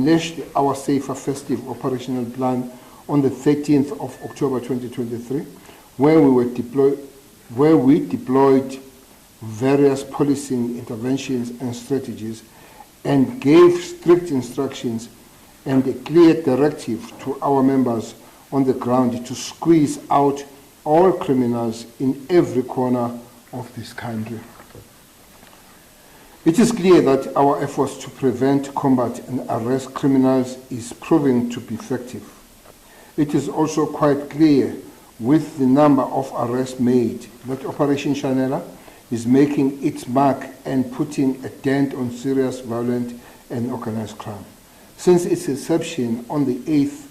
launched our Safer Festive Operational Plan on the 13th of October 2023, where we deployed various policing interventions and strategies and gave strict instructions and a clear directive to our members on the ground to squeeze out all criminals in every corner of this country. It is clear that our efforts to prevent, combat and arrest criminals is proving to be effective. It is also quite clear with the number of arrests made that Operation Shanela is making its mark and putting a dent on serious violent and organized crime. Since its inception on the 8th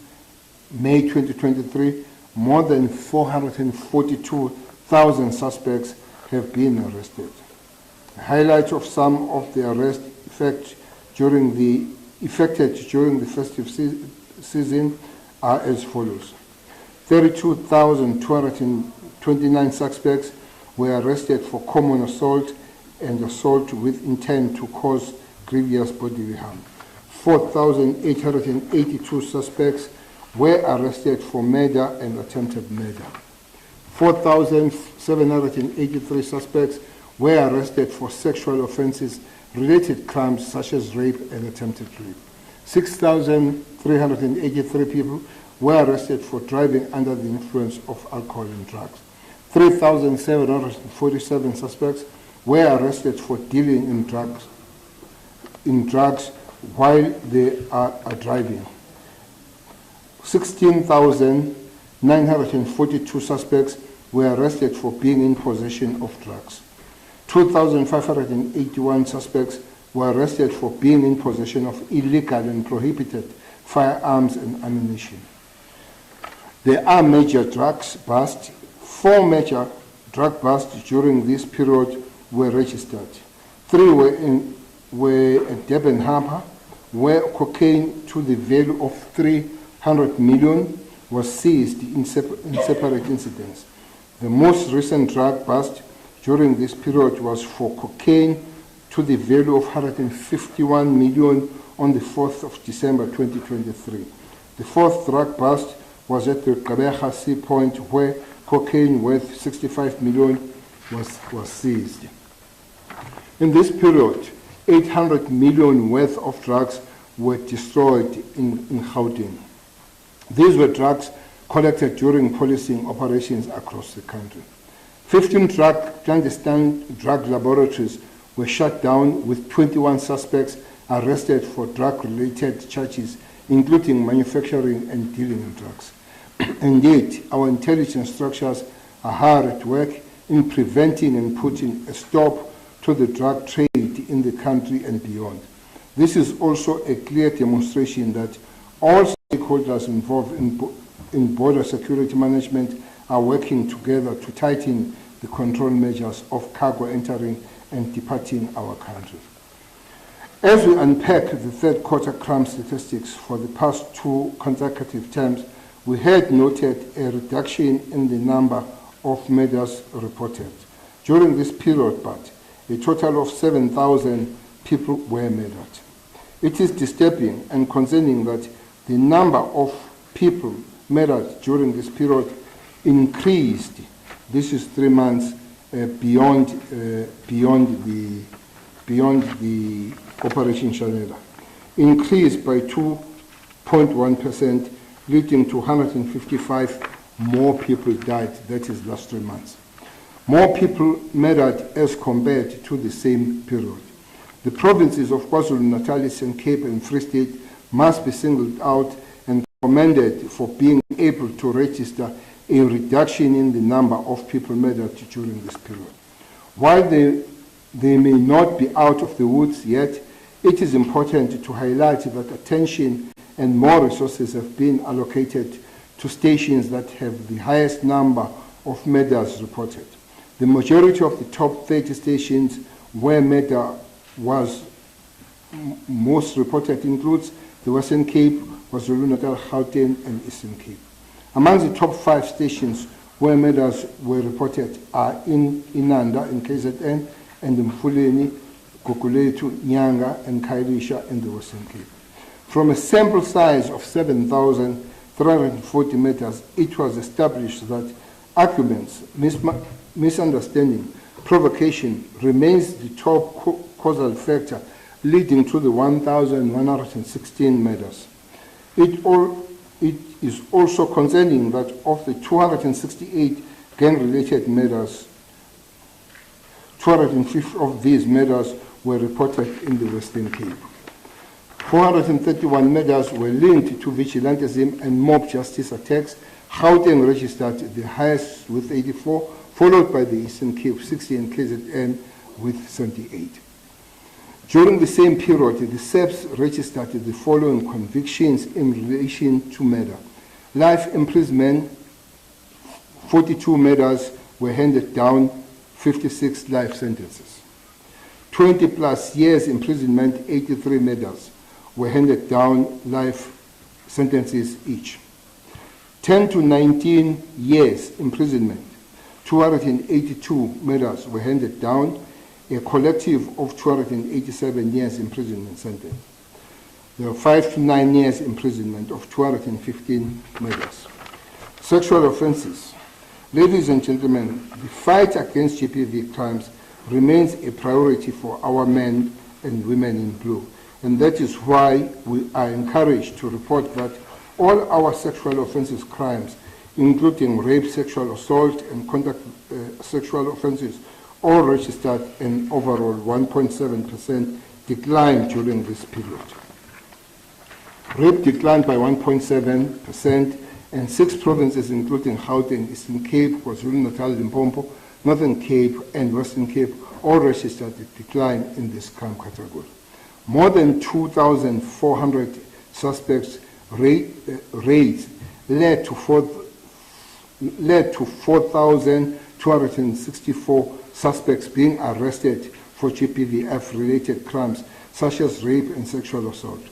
May 2023, more than 442,000 suspects have been arrested. Highlights of some of the arrests effected during the festive season are as follows. 32,229 suspects were arrested for common assault and assault with intent to cause grievous bodily harm. 4,882 suspects were arrested for murder and attempted murder. 4,783 suspects were arrested for sexual offenses related crimes such as rape and attempted rape. 6,383 people were arrested for driving under the influence of alcohol and drugs. 3,747 suspects were arrested for dealing in drugs while they are driving. 16,942 suspects were arrested for being in possession of drugs. 2,581 suspects were arrested for being in possession of illegal and prohibited firearms and ammunition. There are major drugs busts. 4 major drug busts during this period were registered. 3 were at Durban Harbour, where cocaine to the value of 300 million was seized in separate incidents. The most recent drug bust during this period was for cocaine to the value of 151 million on the 4th of December 2023. The 4th drug bust was at the Gqeberha Sea Point, where cocaine worth 65 million was seized. In this period, 800 million worth of drugs were destroyed in Gauteng. These were drugs collected during policing operations across the country. 15 clandestine drug laboratories were shut down with 21 suspects arrested for drug-related charges, including manufacturing and dealing in drugs. Indeed, our intelligence structures are hard at work in preventing and putting a stop to the drug trade in the country and beyond. This is also a clear demonstration that all stakeholders involved in border security management are working together to tighten the control measures of cargo entering and departing our country. As we unpack the third quarter crime statistics for the past 2 consecutive terms, we had noted a reduction in the number of murders reported. During this period, but a total of 7,000 people were murdered. It is disturbing and concerning that the number of people murdered during this period increased. This is 3 months beyond the Operation Shanela. Increased by 2.1%, leading to 155 more people died, that is last 3 months. More people murdered as compared to the same period. The provinces of KwaZulu-Natal, Eastern Cape and Free State must be singled out and commended for being able to register a reduction in the number of people murdered during this period. While they may not be out of the woods yet, it is important to highlight that attention and more resources have been allocated to stations that have the highest number of murders reported. The majority of the top 30 stations where murder was most reported includes the Western Cape, KwaZulu-Natal, Gauteng and Eastern Cape. Among the top 5 stations where murders were reported are in Inanda in KZN and Mfuleni, Gugulethu, Nyanga and Khayelitsha in the Western Cape. From a sample size of 7,340 meters, it was established that arguments, misunderstanding, provocation remains the top causal factor leading to the 1,116 murders. It is also concerning that of the 268 gang-related murders, 250 of these murders were reported in the Western Cape. 431 murders were linked to vigilantism and mob justice attacks. Gauteng registered the highest with 84, followed by the Eastern Cape, 60, and KZN with 78. During the same period, the SABC registered the following convictions in relation to murder. Life imprisonment, 42 murders were handed down, 56 life sentences. 20 plus years imprisonment, 83 murders were handed down, life sentences each. 10 to 19 years imprisonment, 282 murders were handed down, a collective of 287 years imprisonment sentence. There were 5 to 9 years imprisonment of 215 murders. Sexual offenses. Ladies and gentlemen, the fight against GBV crimes remains a priority for our men and women in blue. And that is why we are encouraged to report that all our sexual offenses crimes, including rape, sexual assault, and contact sexual offenses, all registered an overall 1.7% decline during this period. Rape declined by 1.7%, and 6 provinces, including Gauteng, Eastern Cape, KwaZulu-Natal, Limpopo, Northern Cape, and Western Cape, all registered a decline in this crime category. More than 2,400 suspects raids led to 4,264 suspects being arrested for GBVF-related crimes, such as rape and sexual assault.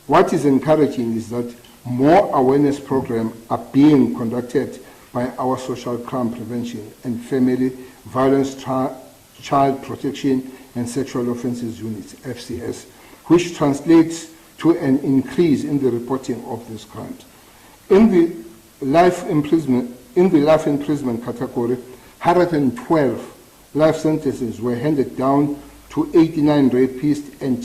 What is encouraging is that more awareness programs are being conducted by our social crime prevention and family violence, child protection and sexual offences units, FCS, which translates to an increase in the reporting of these crimes. In the life imprisonment category, 112 life sentences were handed down to 89 rapists and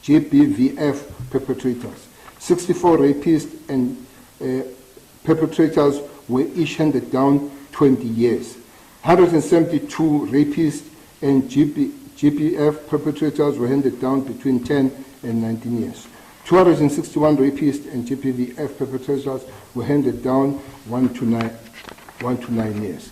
GBVF perpetrators. 64 rapists and perpetrators were each handed down 20 years. 172 rapists and GBF perpetrators were handed down between 10 and 19 years. 261 rapists and GBVF perpetrators were handed down 1 to 9 years.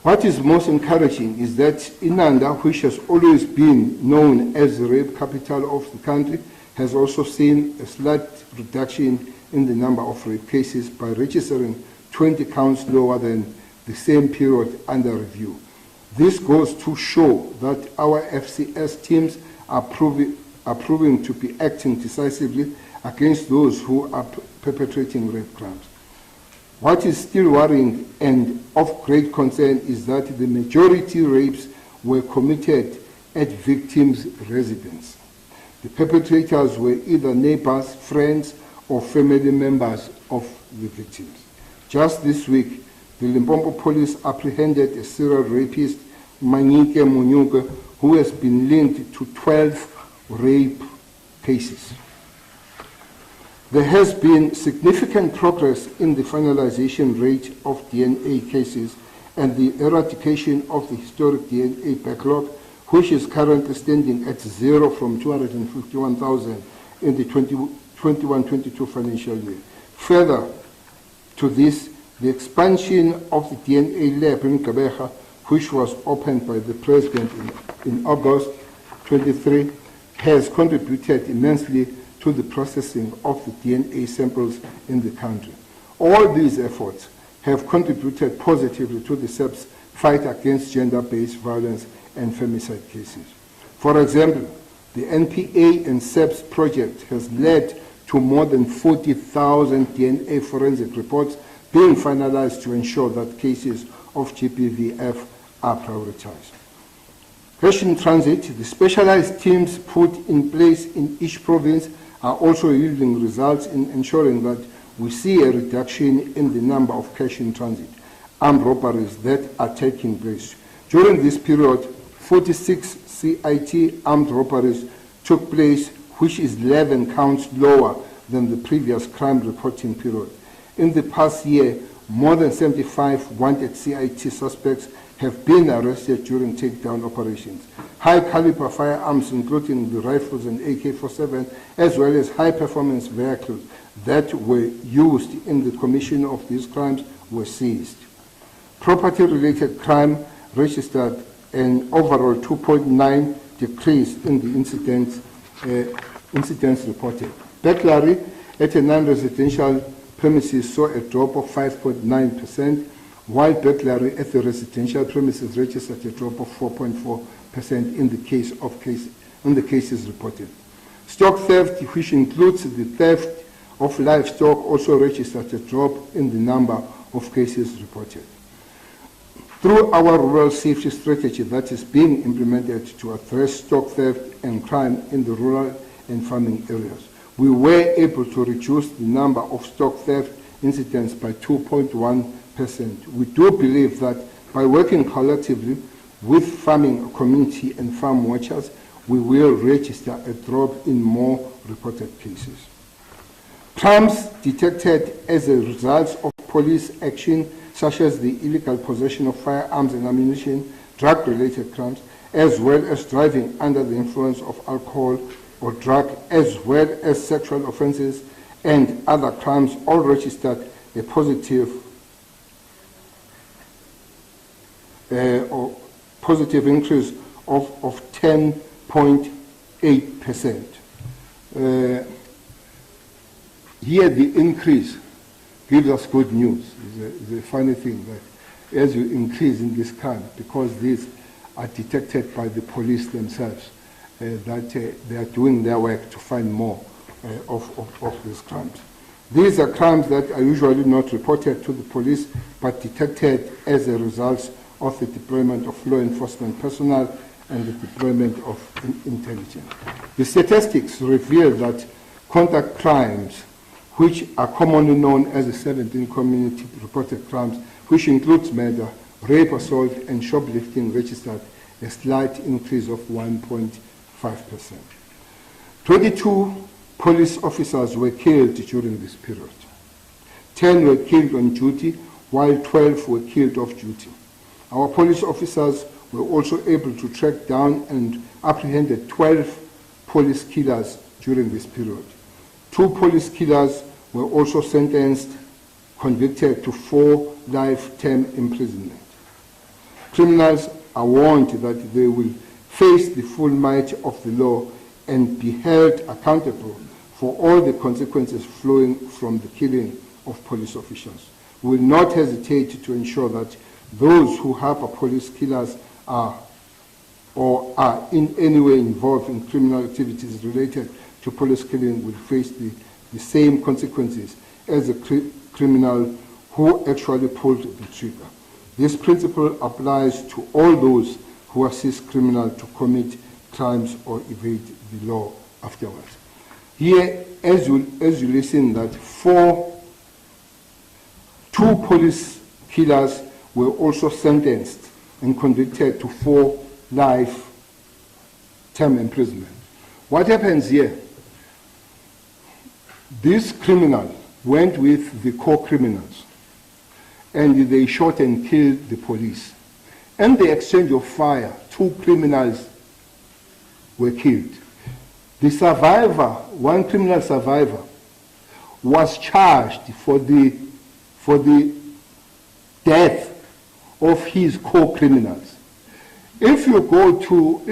What is most encouraging is that Inanda, which has always been known as the rape capital of the country, has also seen a slight reduction in the number of rape cases by registering 20 counts lower than the same period under review. This goes to show that our FCS teams are proving to be acting decisively against those who are perpetrating rape crimes. What is still worrying and of great concern is that the majority rapes were committed at victims' residence. The perpetrators were either neighbors, friends, or family members of the victims. Just this week, the Limpopo police apprehended a serial rapist, Manyike Munyuke, who has been linked to 12 rape cases. There has been significant progress in the finalization rate of DNA cases and the eradication of the historic DNA backlog, which is currently standing at 0 from 251,000 in the 21-22 financial year. Further to this, the expansion of the DNA lab in Gqeberha, which was opened by the President in August 23, has contributed immensely to the processing of the DNA samples in the country. All these efforts have contributed positively to the SABC's fight against gender-based violence and femicide cases. For example, the NPA and SABC project has led to more than 40,000 DNA forensic reports being finalized to ensure that cases of GBVF are prioritized. Cash in transit, the specialized teams put in place in each province are also yielding results in ensuring that we see a reduction in the number of cash in transit, armed robberies that are taking place. During this period, 46 CIT armed robberies took place, which is 11 counts lower than the previous crime reporting period. In the past year, more than 75 wanted CIT suspects have been arrested during takedown operations. High-caliber firearms, including the rifles and AK-47, as well as high-performance vehicles that were used in the commission of these crimes were seized. Property-related crime registered an overall 2.9 decrease in the incidents reported. Burglary at a non-residential premises saw a drop of 5.9%, while burglary at the residential premises registered a drop of 4.4% in the cases reported. Stock theft, which includes the theft of livestock, also registered a drop in the number of cases reported. Through our rural safety strategy that is being implemented to address stock theft and crime in the rural and farming areas, we were able to reduce the number of stock theft incidents by 2.1%. We do believe that by working collectively with farming community and farm watchers, we will register a drop in more reported cases. Crimes detected as a result of police action, such as the illegal possession of firearms and ammunition, drug-related crimes, as well as driving under the influence of alcohol or drug, as well as sexual offences and other crimes, all registered a positive increase of 10.8%. Here the increase gives us good news. It's a funny thing that as you increase in this crime, because these are detected by the police themselves, that they are doing their work to find more of these crimes. These are crimes that are usually not reported to the police, but detected as a result of the deployment of law enforcement personnel and the deployment of intelligence. The statistics reveal that contact crimes, which are commonly known as the 17 community reported crimes, which includes murder, rape, assault, and shoplifting, registered a slight increase of 1.5%. 22 police officers were killed during this period. 10 were killed on duty, while 12 were killed off duty. Our police officers were also able to track down and apprehended 12 police killers during this period. 2 police killers were also sentenced, convicted to 4 life-term imprisonment. Criminals are warned that they will face the full might of the law and be held accountable for all the consequences flowing from the killing of police officials. We will not hesitate to ensure that those who harbor police killers are in any way involved in criminal activities related to police killing will face the same consequences as a criminal who actually pulled the trigger. This principle applies to all those who assist criminals to commit crimes or evade the law afterwards. Here, as you listen, that 2 police killers were also sentenced and convicted to 4 life-term imprisonment. What happens here? This criminal went with the co-criminals and they shot and killed the police. In the exchange of fire, 2 criminals were killed. The survivor, one criminal survivor, was charged for the death of his co-criminals. If you go to,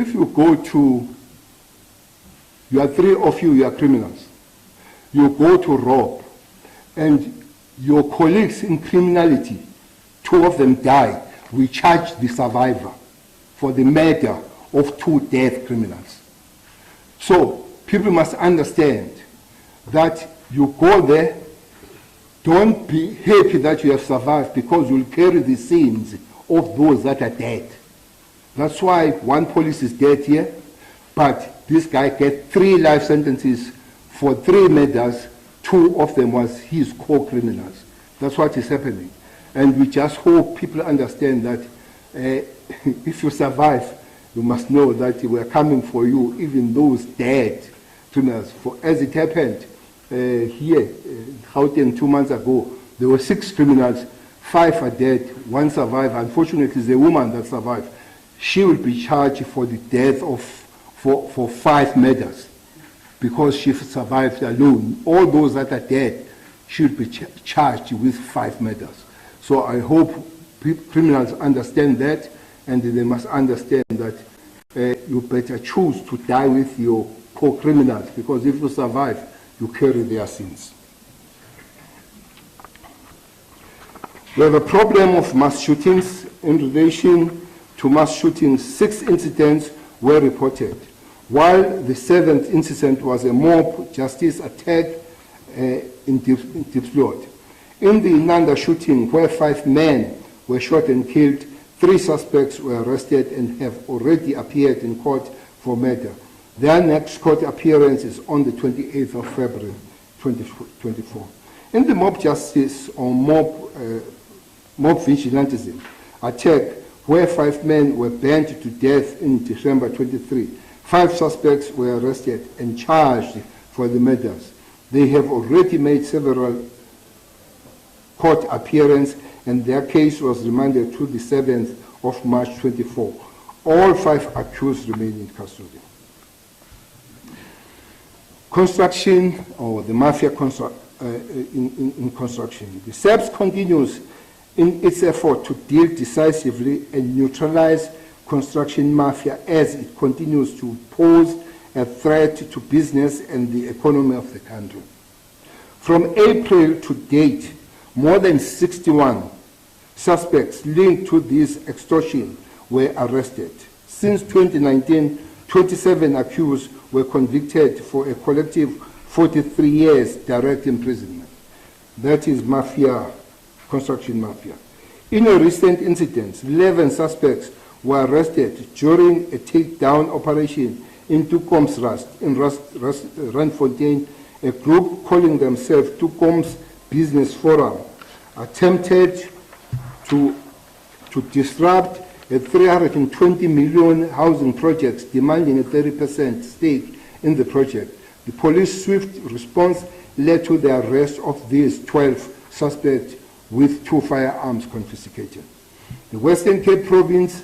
you are 3 of you, you are criminals. You go to rob, and your colleagues in criminality, 2 of them die. We charge the survivor for the murder of 2 death criminals. So people must understand that you go there, don't be happy that you have survived, because you'll carry the sins of those that are dead. That's why one police is dead here, but this guy gets 3 life sentences for 3 murders. 2 of them was his co-criminals. That's what is happening. And we just hope people understand that if you survive, you must know that we are coming for you, even those dead criminals. For as it happened here in Gauteng 2 months ago, there were 6 criminals, 5 are dead, 1 survived. Unfortunately, the woman that survived, she will be charged for the death of for 5 murders because she survived alone. All those that are dead should be charged with 5 murders. So I hope criminals understand that, and they must understand that you better choose to die with your co-criminals, because if you survive, you carry their sins. We have a problem of mass shootings. In relation to mass shootings, 6 incidents were reported, while the 7th incident was a mob justice attack in Diepsloot. In the Nanda shooting, where 5 men were shot and killed, 3 suspects were arrested and have already appeared in court for murder. Their next court appearance is on the 28th of February 2024. In the mob justice or mob vigilantism attack, where 5 men were burned to death in December 23, 5 suspects were arrested and charged for the murders. They have already made several court appearances, and their case was remanded to the 7th of March 24. All 5 accused remain in custody. Construction, or the mafia in construction. The SABC continues in its effort to deal decisively and neutralize construction mafia as it continues to pose a threat to business and the economy of the country. From April to date, more than 61 suspects linked to this extortion were arrested. Since 2019, 27 accused were convicted for a collective 43 years direct imprisonment. That is mafia, construction mafia. In a recent incident, 11 suspects were arrested during a takedown operation in Tukomsrast in Randfontein. A group calling themselves Tukom's Business Forum attempted to disrupt a 320 million housing project, demanding a 30% stake in the project. The police swift response led to the arrest of these 12 suspects with 2 firearms confiscated. The Western Cape province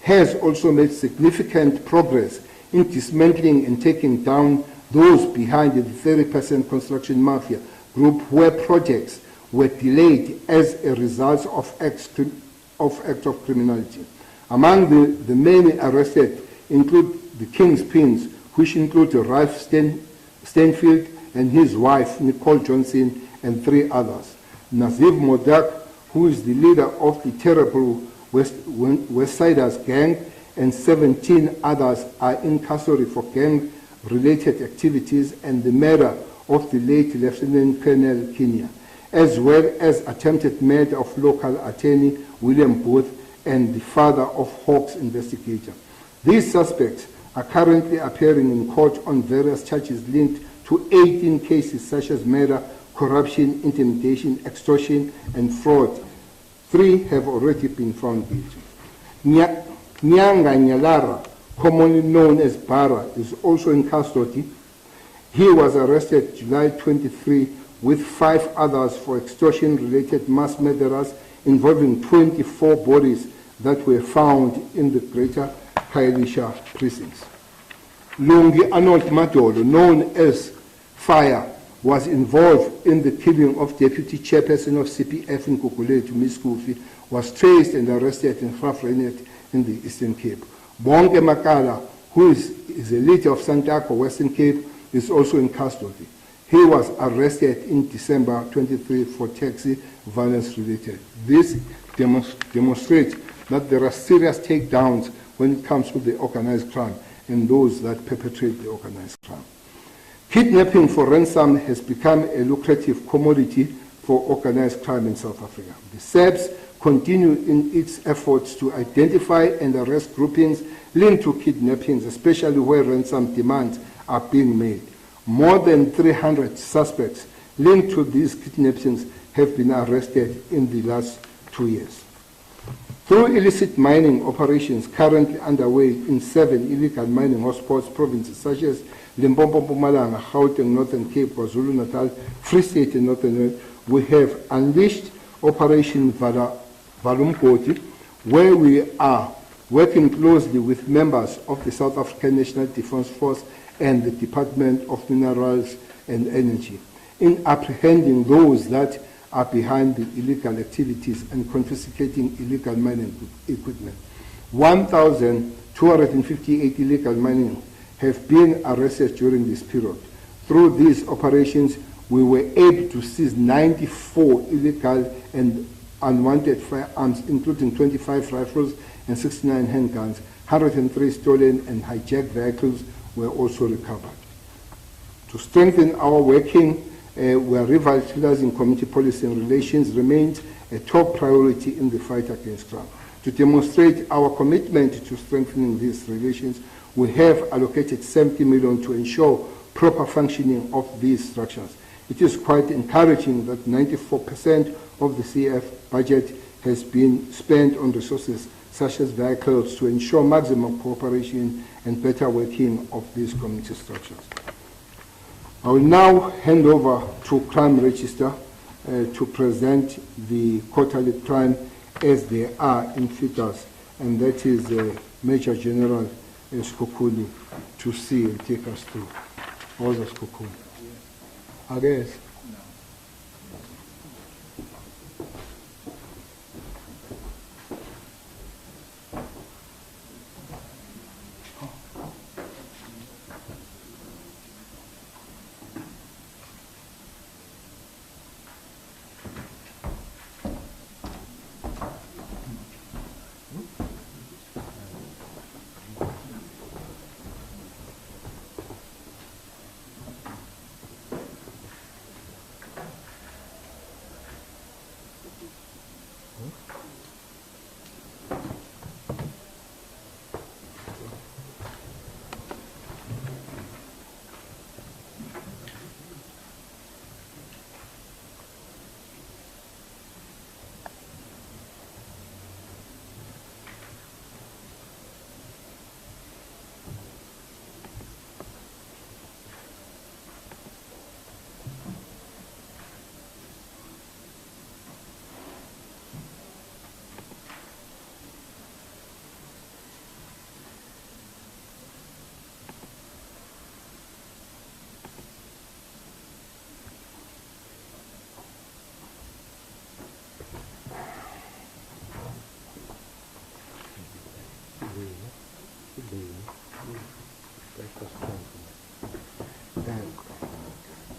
has also made significant progress in dismantling and taking down those behind the 30% construction mafia group, where projects were delayed as a result of acts of criminality. Among the many arrested include the Kingspins, which include Ralph Stanfield and his wife, Nicole Johnson, and 3 others. Nazif Modak, who is the leader of the terrible Westsiders gang, and 17 others are in custody for gang-related activities and the murder of the late Lieutenant Colonel Kenya, as well as attempted murder of local attorney William Booth and the father of Hawks investigator. These suspects are currently appearing in court on various charges linked to 18 cases such as murder, corruption, intimidation, extortion, and fraud. 3 have already been found guilty. Nyanga Nyalara, commonly known as Bara, is also in custody. He was arrested July 23 with 5 others for extortion-related mass murderers involving 24 bodies that were found in the Greater Khayelitsha precincts. Lungi Arnold Madolo, known as Fire, was involved in the killing of Deputy Chairperson of CPF in Gugulethu, Ms. Kufi, was traced and arrested in Graaff-Reinet in the Eastern Cape. Bonke Makala, who is a leader of Santako, Western Cape, is also in custody. He was arrested in December 23 for taxi violence related. This demonstrates that there are serious takedowns when it comes to the organized crime and those that perpetrate the organized crime. Kidnapping for ransom has become a lucrative commodity for organized crime in South Africa. The SABC continue in its efforts to identify and arrest groupings linked to kidnappings, especially where ransom demands are being made. More than 300 suspects linked to these kidnappings have been arrested in the last 2 years. Through illicit mining operations currently underway in 7 illegal mining hotspots provinces such as Limpopo, Mpumalanga, Gauteng, Northern Cape, KwaZulu-Natal, Free State and Northern Cape, we have unleashed Operation Valumkoti, where we are working closely with members of the South African National Defence Force and the Department of Minerals and Energy in apprehending those that are behind the illegal activities and confiscating illegal mining equipment. 1,258 illegal mining have been arrested during this period. Through these operations, we were able to seize 94 illegal and unwanted firearms, including 25 rifles and 69 handguns. 103 stolen and hijacked vehicles were also recovered. To strengthen our working, we are revitalizing community policy and relations remains a top priority in the fight against crime. To demonstrate our commitment to strengthening these relations, we have allocated 70 million to ensure proper functioning of these structures. It is quite encouraging that 94% of the CF budget has been spent on resources such as vehicles to ensure maximum cooperation and better working of these community structures. I will now hand over to Crime Register to present the quarterly crime as they are in figures, and that is Major General Skokuni to see and take us through. What was Skokuni? I guess.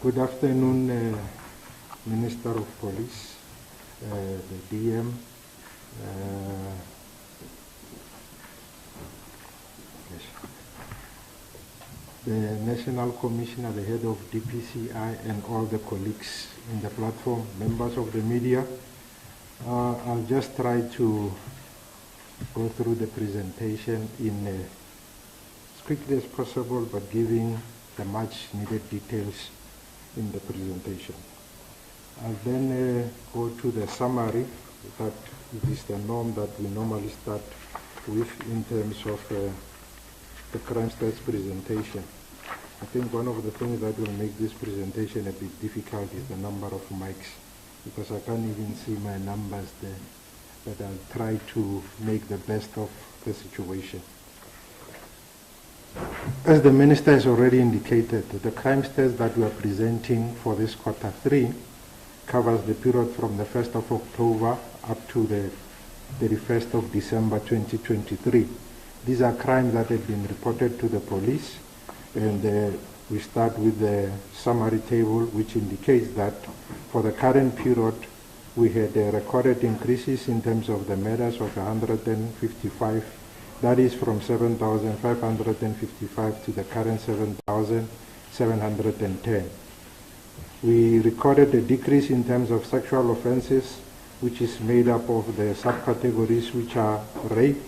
Good afternoon, Minister of Police, the DM, the National Commissioner, the head of DPCI, and all the colleagues in the platform, members of the media. I'll just try to go through the presentation in as quickly as possible, but giving the much needed details in the presentation. I'll then go to the summary that it is the norm that we normally start with in terms of the crime stats presentation. I think one of the things that will make this presentation a bit difficult is the number of mics, because I can't even see my numbers there, but I'll try to make the best of the situation. As the Minister has already indicated, the crime stats that we are presenting for this quarter 3 covers the period from the 1st of October up to the 31st of December 2023. These are crimes that have been reported to the police, and we start with the summary table, which indicates that for the current period we had recorded increases in terms of the murders of 155. That is from 7,555 to the current 7,710. We recorded a decrease in terms of sexual offences, which is made up of the subcategories which are rape,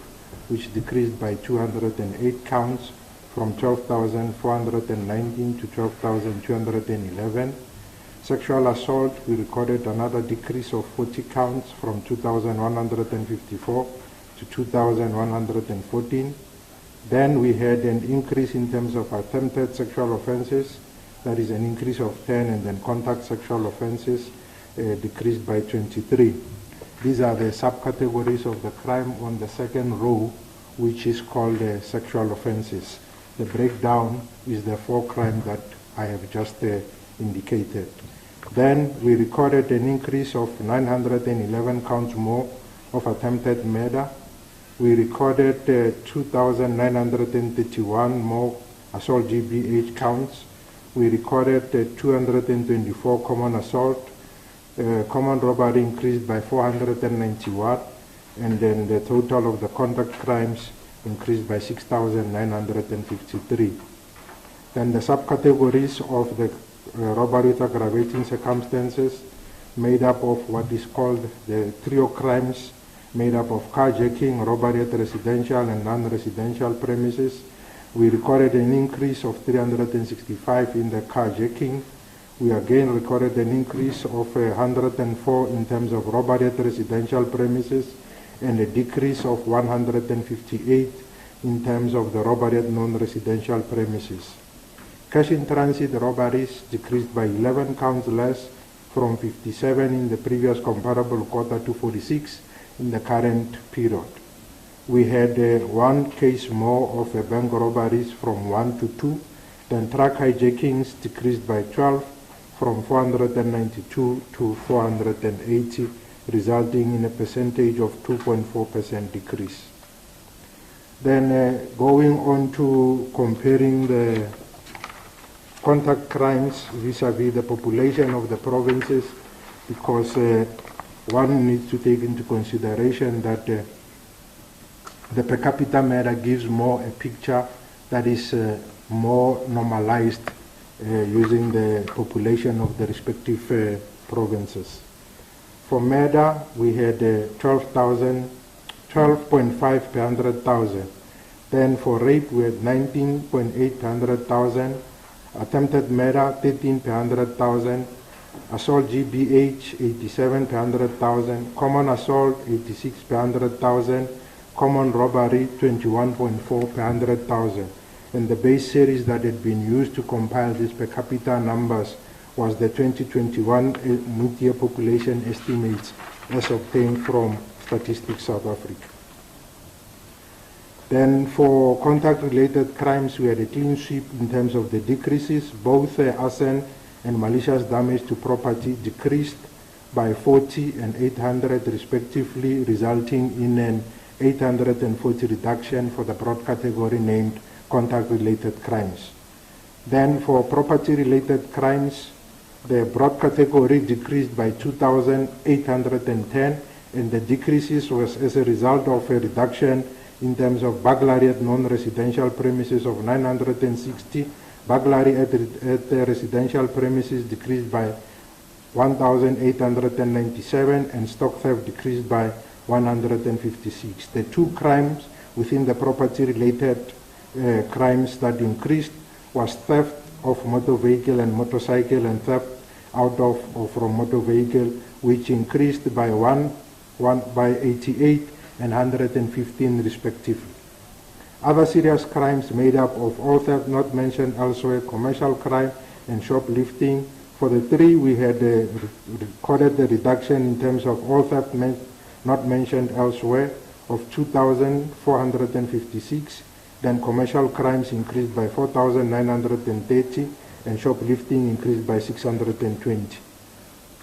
which decreased by 208 counts from 12,419 to 12,211. Sexual assault, we recorded another decrease of 40 counts from 2,154 to 2,114. Then we had an increase in terms of attempted sexual offences, that is an increase of 10, and then contact sexual offences decreased by 23. These are the subcategories of the crime on the second row, which is called sexual offences. The breakdown is the 4 crimes that I have just indicated. Then we recorded an increase of 911 counts more of attempted murder. We recorded 2,931 more assault GBH counts. We recorded 224 common assault. Common robbery increased by 491, and then the total of the contact crimes increased by 6,953. Then the subcategories of the robbery with aggravating circumstances made up of what is called the trio crimes, made up of carjacking, robbery at residential and non-residential premises. We recorded an increase of 365 in the carjacking. We again recorded an increase of 104 in terms of robbery at residential premises, and a decrease of 158 in terms of the robbery at non-residential premises. Cash in transit robberies decreased by 11 counts less, from 57 in the previous comparable quarter to 46 in the current period. We had 1 case more of bank robberies, from 1 to 2. Then truck hijackings decreased by 12, from 492 to 480, resulting in a percentage of 2.4% decrease. Then going on to comparing the contact crimes vis-a-vis the population of the provinces, because one needs to take into consideration that the per capita murder gives more a picture that is more normalized using the population of the respective provinces. For murder, we had 12.5 per 100,000. Then for rape, we had 19.8 per 100,000. Attempted murder, 13 per 100,000. Assault GBH, 87 per 100,000. Common assault, 86 per 100,000. Common robbery, 21.4 per 100,000. And the base series that had been used to compile these per capita numbers was the 2021 mid-year population estimates as obtained from Statistics South Africa. Then for contact-related crimes, we had a clean sweep in terms of the decreases. Both arson and malicious damage to property decreased by 40 and 800 respectively, resulting in an 840 reduction for the broad category named contact-related crimes. Then for property-related crimes, the broad category decreased by 2,810, and the decreases was as a result of a reduction in terms of burglary at non-residential premises of 960, burglary at residential premises decreased by 1,897, and stock theft decreased by 156. The 2 crimes within the property-related crimes that increased was theft of motor vehicle and motorcycle, and theft out of or from motor vehicle, which increased by 88 and 115 respectively. Other serious crimes made up of all theft not mentioned elsewhere, commercial crime, and shoplifting. For the 3, we had recorded a reduction in terms of all theft not mentioned elsewhere of 2,456. Then commercial crimes increased by 4,930, and shoplifting increased by 620.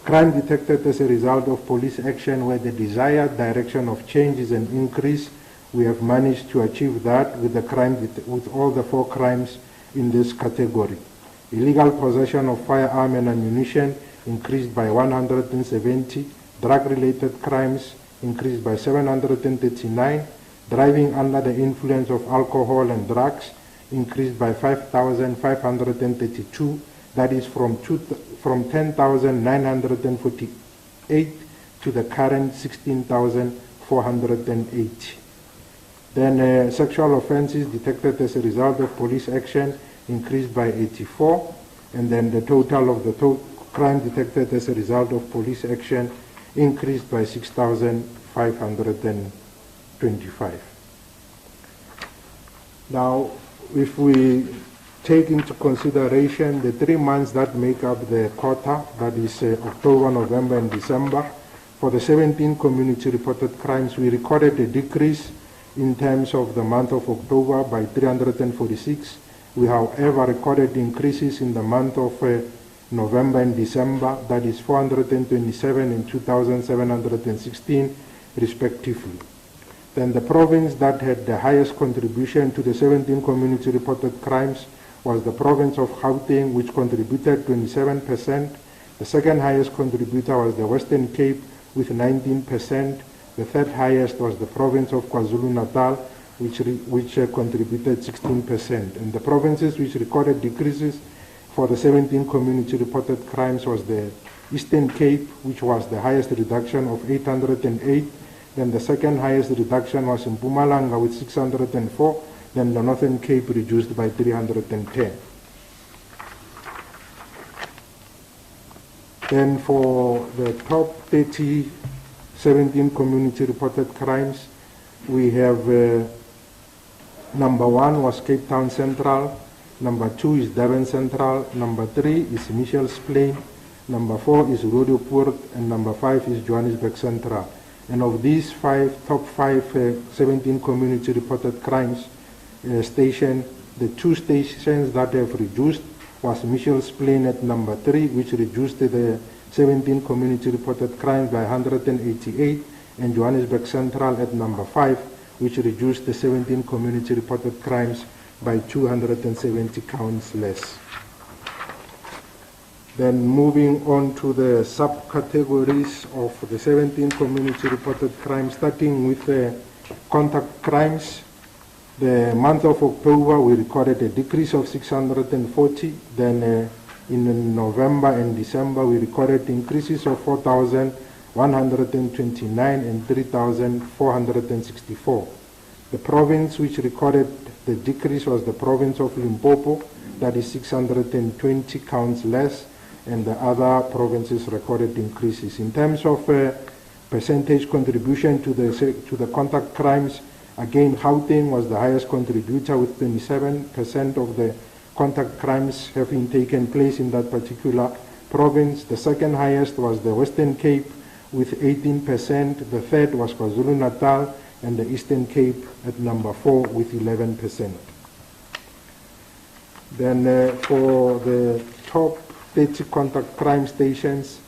Crime detected as a result of police action where the desired direction of change is an increase. We have managed to achieve that with all the 4 crimes in this category. Illegal possession of firearm and ammunition increased by 170. Drug-related crimes increased by 739. Driving under the influence of alcohol and drugs increased by 5,532, that is from 10,948 to the current 16,480. Then sexual offences detected as a result of police action increased by 84, and then the total of the crime detected as a result of police action increased by 6,525. Now, if we take into consideration the 3 months that make up the quarter, that is October, November, and December, for the 17 community reported crimes, we recorded a decrease in terms of the month of October by 346. We, however, recorded increases in the month of November and December, that is 427 and 2,716 respectively. Then the province that had the highest contribution to the 17 community reported crimes was the province of Gauteng, which contributed 27%. The second highest contributor was the Western Cape with 19%. The third highest was the province of KwaZulu-Natal, which contributed 16%. And the provinces which recorded decreases for the 17 community reported crimes was the Eastern Cape, which was the highest reduction of 808. Then the second highest reduction was in Mpumalanga with 604. Then the Northern Cape reduced by 310. Then for the top 30 17 community reported crimes, we have number 1 was Cape Town Central, number 2 is Durban Central, number 3 is Mitchell's Plain, number 4 is Roodepoort, and number 5 is Johannesburg Central. And of these top 5 17 community reported crimes station, the 2 stations that have reduced was Mitchell's Plain at number 3, which reduced the 17 community reported crimes by 188, and Johannesburg Central at number 5, which reduced the 17 community reported crimes by 270 counts less. Then moving on to the subcategories of the 17 community reported crimes, starting with the contact crimes. The month of October, we recorded a decrease of 640. Then in November and December, we recorded increases of 4,129 and 3,464. The province which recorded the decrease was the province of Limpopo, that is 620 counts less, and the other provinces recorded increases. In terms of percentage contribution to the contact crimes, again, Gauteng was the highest contributor with 27% of the contact crimes having taken place in that particular province. The second highest was the Western Cape with 18%. The third was KwaZulu-Natal, and the Eastern Cape at number 4 with 11%. Then for the top 30 contact crime stations,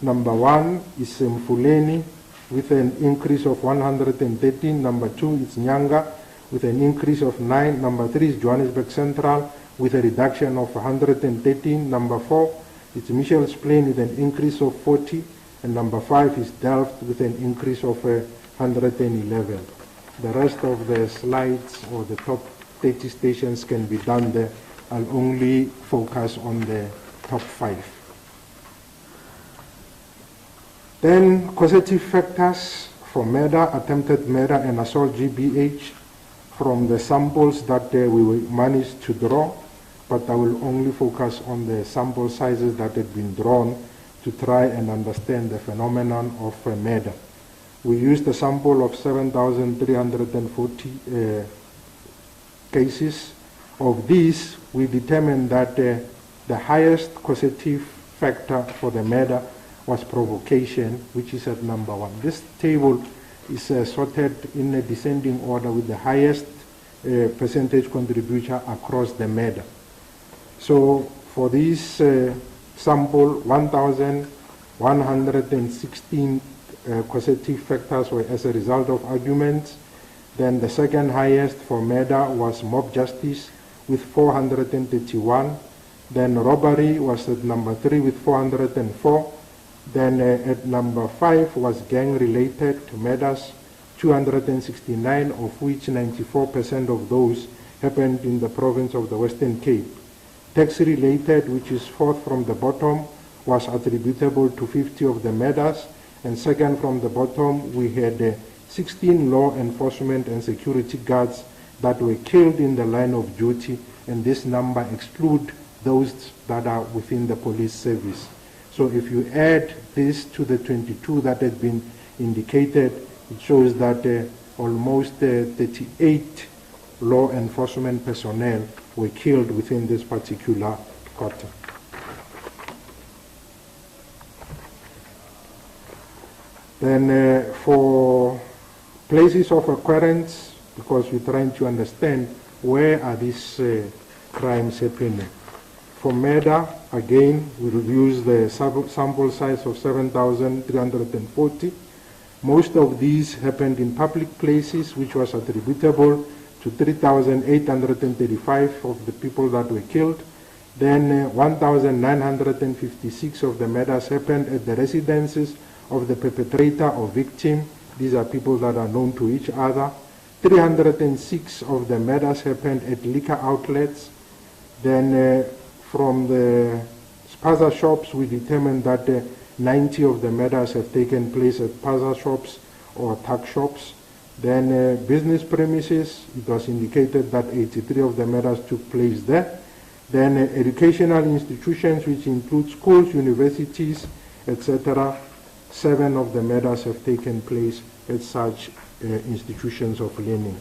number 1 is Mfuleni with an increase of 113. Number 2 is Nyanga with an increase of 9. Number 3 is Johannesburg Central with a reduction of 113. Number 4 is Mitchell's Plain with an increase of 40. And number 5 is Delft with an increase of 111. The rest of the slides or the top 30 stations can be done there. I'll only focus on the top 5. Then causative factors for murder, attempted murder, and assault GBH from the samples that we managed to draw, but I will only focus on the sample sizes that had been drawn to try and understand the phenomenon of murder. We used a sample of 7,340 cases. Of these, we determined that the highest causative factor for the murder was provocation, which is at number 1. This table is sorted in a descending order with the highest percentage contributor across the murder. So for this sample, 1,116 causative factors were as a result of arguments. Then the second highest for murder was mob justice with 431. Then robbery was at number 3 with 404. Then at number 5 was gang-related murders, 269, of which 94% of those happened in the province of the Western Cape. Tax-related, which is fourth from the bottom, was attributable to 50 of the murders. And second from the bottom, we had 16 law enforcement and security guards that were killed in the line of duty, and this number excludes those that are within the police service. So if you add this to the 22 that had been indicated, it shows that almost 38 law enforcement personnel were killed within this particular quarter. Then for places of occurrence, because we're trying to understand where are these crimes happening. For murder, again, we will use the sample size of 7,340. Most of these happened in public places, which was attributable to 3,835 of the people that were killed. Then 1,956 of the murders happened at the residences of the perpetrator or victim. These are people that are known to each other. 306 of the murders happened at liquor outlets. Then from the spaza shops, we determined that 90 of the murders have taken place at spaza shops or tuck shops. Then business premises, it was indicated that 83 of the murders took place there. Then educational institutions, which include schools, universities, etc. 7 of the murders have taken place at such institutions of learning.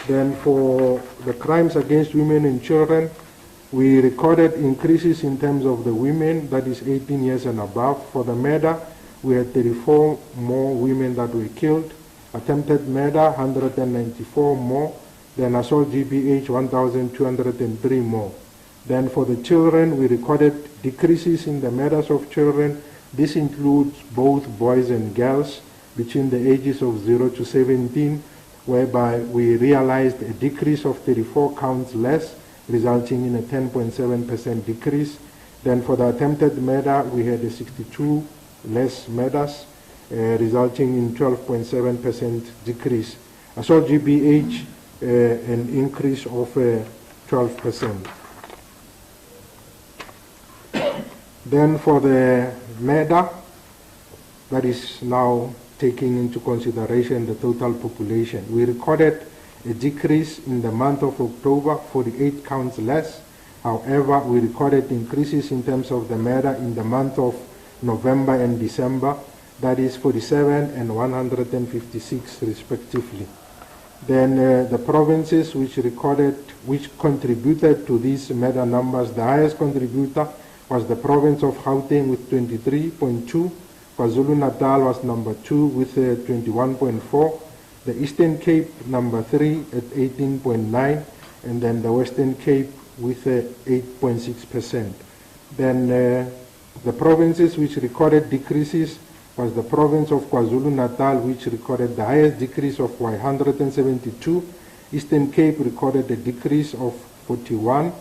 Then for the crimes against women and children, we recorded increases in terms of the women, that is 18 years and above. For the murder, we had 34 more women that were killed. Attempted murder, 194 more. Then assault GBH, 1,203 more. Then for the children, we recorded decreases in the murders of children. This includes both boys and girls between the ages of 0 to 17, whereby we realized a decrease of 34 counts less, resulting in a 10.7% decrease. Then for the attempted murder, we had a 62 less murders, resulting in 12.7% decrease. Assault GBH, an increase of 12%. Then for the murder, that is now taking into consideration the total population, we recorded a decrease in the month of October, 48 counts less. However, we recorded increases in terms of the murder in the month of November and December, that is 47 and 156 respectively. Then the provinces which contributed to these murder numbers, the highest contributor was the province of Gauteng with 23.2. KwaZulu-Natal was number 2 with 21.4. The Eastern Cape number 3 at 18.9, and then the Western Cape with 8.6%. Then the provinces which recorded decreases was the province of KwaZulu-Natal, which recorded the highest decrease of 172. Eastern Cape recorded a decrease of 41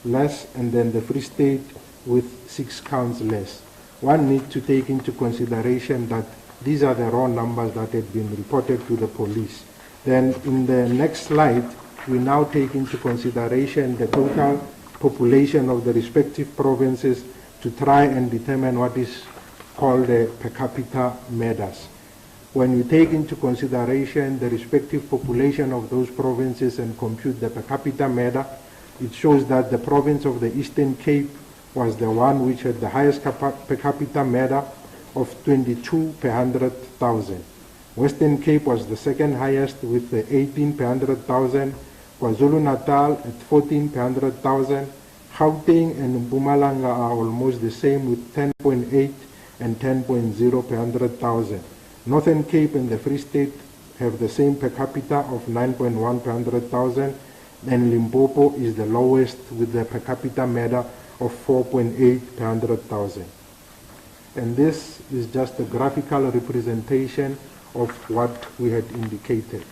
less, and then the Free State with 6 counts less. One needs to take into consideration that these are the raw numbers that had been reported to the police. Then in the next slide, we now take into consideration the total population of the respective provinces to try and determine what is called the per capita murders. When you take into consideration the respective population of those provinces and compute the per capita murder, it shows that the province of the Eastern Cape was the one which had the highest per capita murder of 22 per 100,000. Western Cape was the second highest with 18 per 100,000. KwaZulu-Natal at 14 per 100,000. Gauteng and Mpumalanga are almost the same with 10.8 and 10.0 per 100,000. Northern Cape and the Free State have the same per capita of 9.1 per 100,000, and Limpopo is the lowest with the per capita murder of 4.8 per 100,000. And this is just a graphical representation of what we had indicated.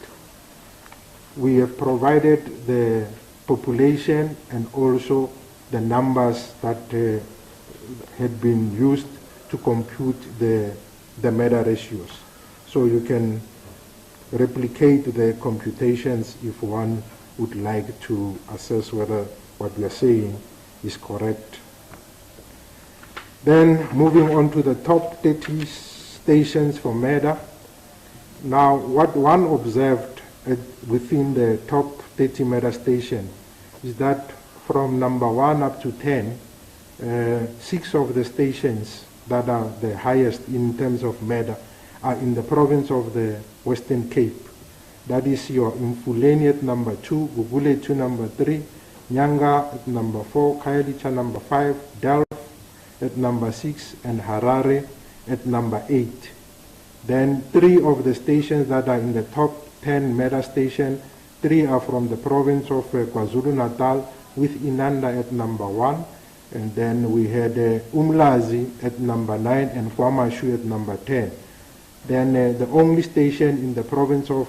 We have provided the population and also the numbers that had been used to compute the murder ratios. So you can replicate the computations if one would like to assess whether what we are saying is correct. Then moving on to the top 30 stations for murder. Now, what one observed within the top 30 murder station is that from number 1 up to 10, 6 of the stations that are the highest in terms of murder are in the province of the Western Cape. That is your Mfuleni at number 2, Gugulethu number 3, Nyanga at number 4, Khayelitsha number 5, Delft at number 6, and Harare at number 8. Then 3 of the stations that are in the top 10 murder station, 3 are from the province of KwaZulu-Natal, with Inanda at number 1. And then we had Umlazi at number 9 and KwaMashu at number 10. Then the only station in the province of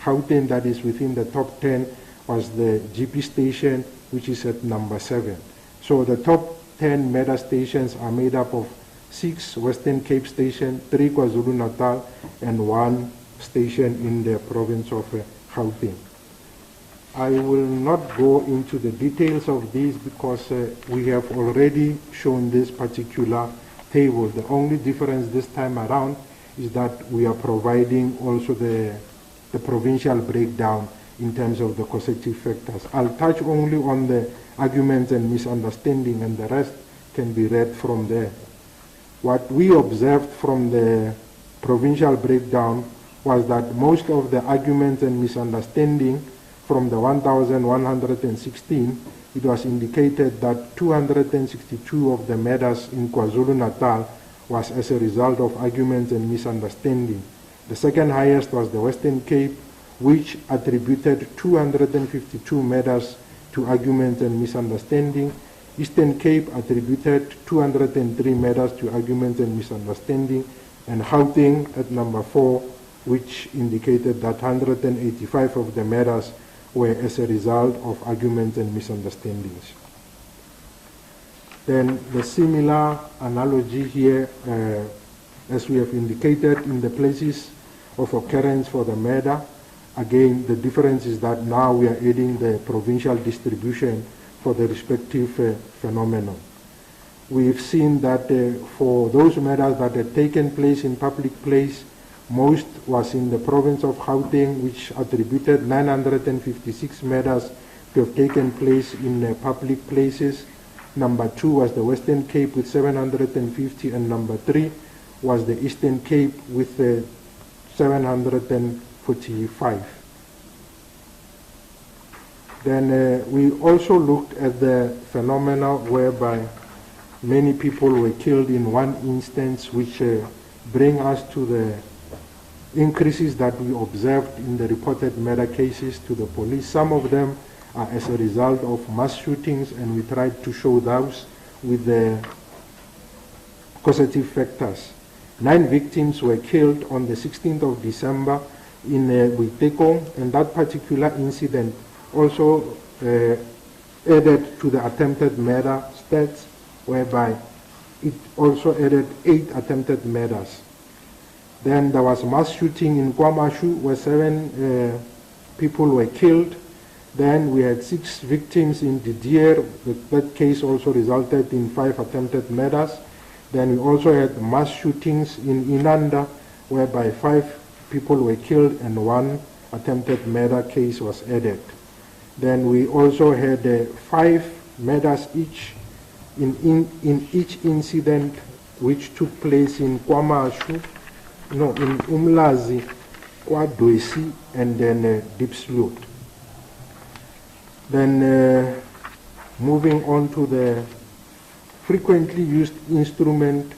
Gauteng that is within the top 10 was the GP station, which is at number 7. So the top 10 murder stations are made up of 6 Western Cape stations, 3 KwaZulu-Natal, and 1 station in the province of Gauteng. I will not go into the details of these because we have already shown this particular table. The only difference this time around is that we are providing also the provincial breakdown in terms of the causative factors. I'll touch only on the arguments and misunderstanding, and the rest can be read from there. What we observed from the provincial breakdown was that most of the arguments and misunderstanding from the 1,116, it was indicated that 262 of the murders in KwaZulu-Natal was as a result of arguments and misunderstanding. The second highest was the Western Cape, which attributed 252 murders to arguments and misunderstanding. Eastern Cape attributed 203 murders to arguments and misunderstanding, and Gauteng at number 4, which indicated that 185 of the murders were as a result of arguments and misunderstandings. Then the similar analogy here, as we have indicated in the places of occurrence for the murder, again the difference is that now we are adding the provincial distribution for the respective phenomenon. We've seen that for those murders that had taken place in public place, most was in the province of Gauteng, which attributed 956 murders to have taken place in public places. Number 2 was the Western Cape with 750, and number 3 was the Eastern Cape with 745. Then we also looked at the phenomena whereby many people were killed in one instance, which bring us to the increases that we observed in the reported murder cases to the police. Some of them are as a result of mass shootings, and we tried to show those with the causative factors. 9 victims were killed on the 16th of December in Boitekong, and that particular incident also added to the attempted murder stats, whereby it also added 8 attempted murders. Then there was mass shooting in KwaMashu where 7 people were killed. Then we had 6 victims in Didier. That case also resulted in 5 attempted murders. Then we also had mass shootings in Inanda whereby 5 people were killed and 1 attempted murder case was added. Then we also had 5 murders each in each incident which took place in KwaMashu, in Umlazi, KwaDwesi, and then Diepsloot. Then moving on to the frequently used instrument,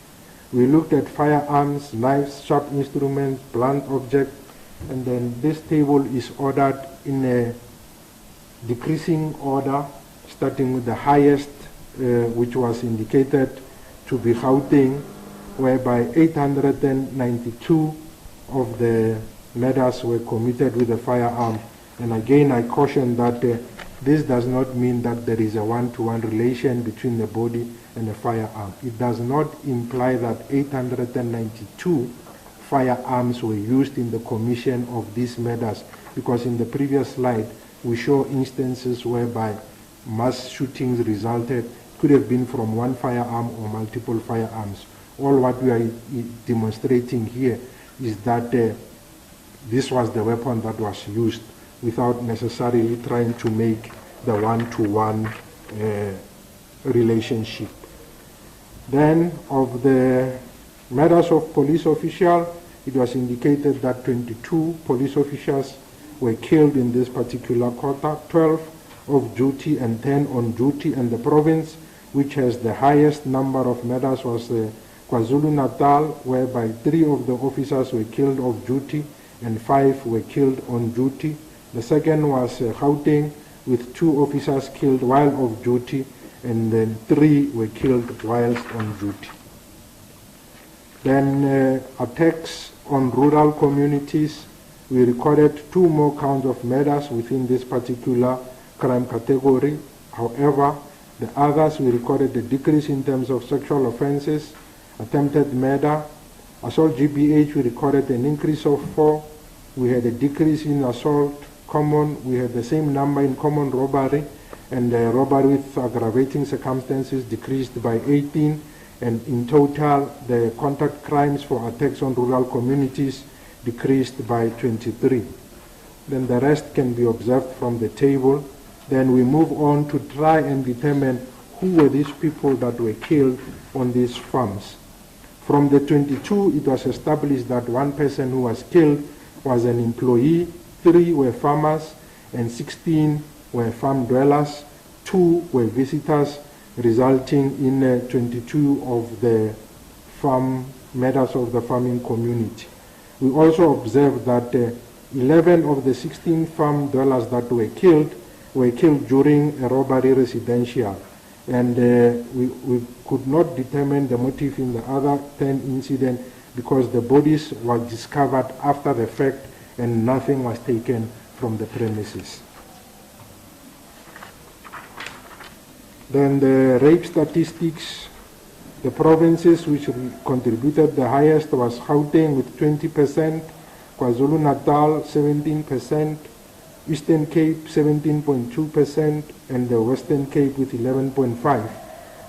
we looked at firearms, knives, sharp instruments, blunt objects, and then this table is ordered in a decreasing order, starting with the highest, which was indicated to be Gauteng, whereby 892 of the murders were committed with a firearm. And again, I caution that this does not mean that there is a one-to-one relation between the body and a firearm. It does not imply that 892 firearms were used in the commission of these murders, because in the previous slide we show instances whereby mass shootings resulted. Could have been from one firearm or multiple firearms. All what we are demonstrating here is that this was the weapon that was used without necessarily trying to make the one-to-one relationship. Then of the matters of police officials, it was indicated that 22 police officers were killed in this particular quarter, 12 off duty and 10 on duty, and the province which has the highest number of murders was KwaZulu-Natal, whereby 3 of the officers were killed off duty and 5 were killed on duty. The second was Gauteng, with 2 officers killed while off duty and then 3 were killed whilst on duty. Then attacks on rural communities, we recorded 2 more counts of murders within this particular crime category. However, the others, we recorded a decrease in terms of sexual offenses, attempted murder, assault GBH, we recorded an increase of 4. We had a decrease in assault common. We had the same number in common robbery, and robbery with aggravating circumstances decreased by 18. And in total, the contact crimes for attacks on rural communities decreased by 23. Then the rest can be observed from the table. Then we move on to try and determine who were these people that were killed on these farms. From the 22, it was established that 1 person who was killed was an employee, 3 were farmers, and 16 were farm dwellers, 2 were visitors, resulting in 22 of the farm matters of the farming community. We also observed that 11 of the 16 farm dwellers that were killed during a robbery residential, and we could not determine the motive in the other 10 incidents because the bodies were discovered after the fact and nothing was taken from the premises. Then the rape statistics, the provinces which contributed the highest was Gauteng with 20%, KwaZulu-Natal 17%, Eastern Cape 17.2%, and the Western Cape with 11.5%.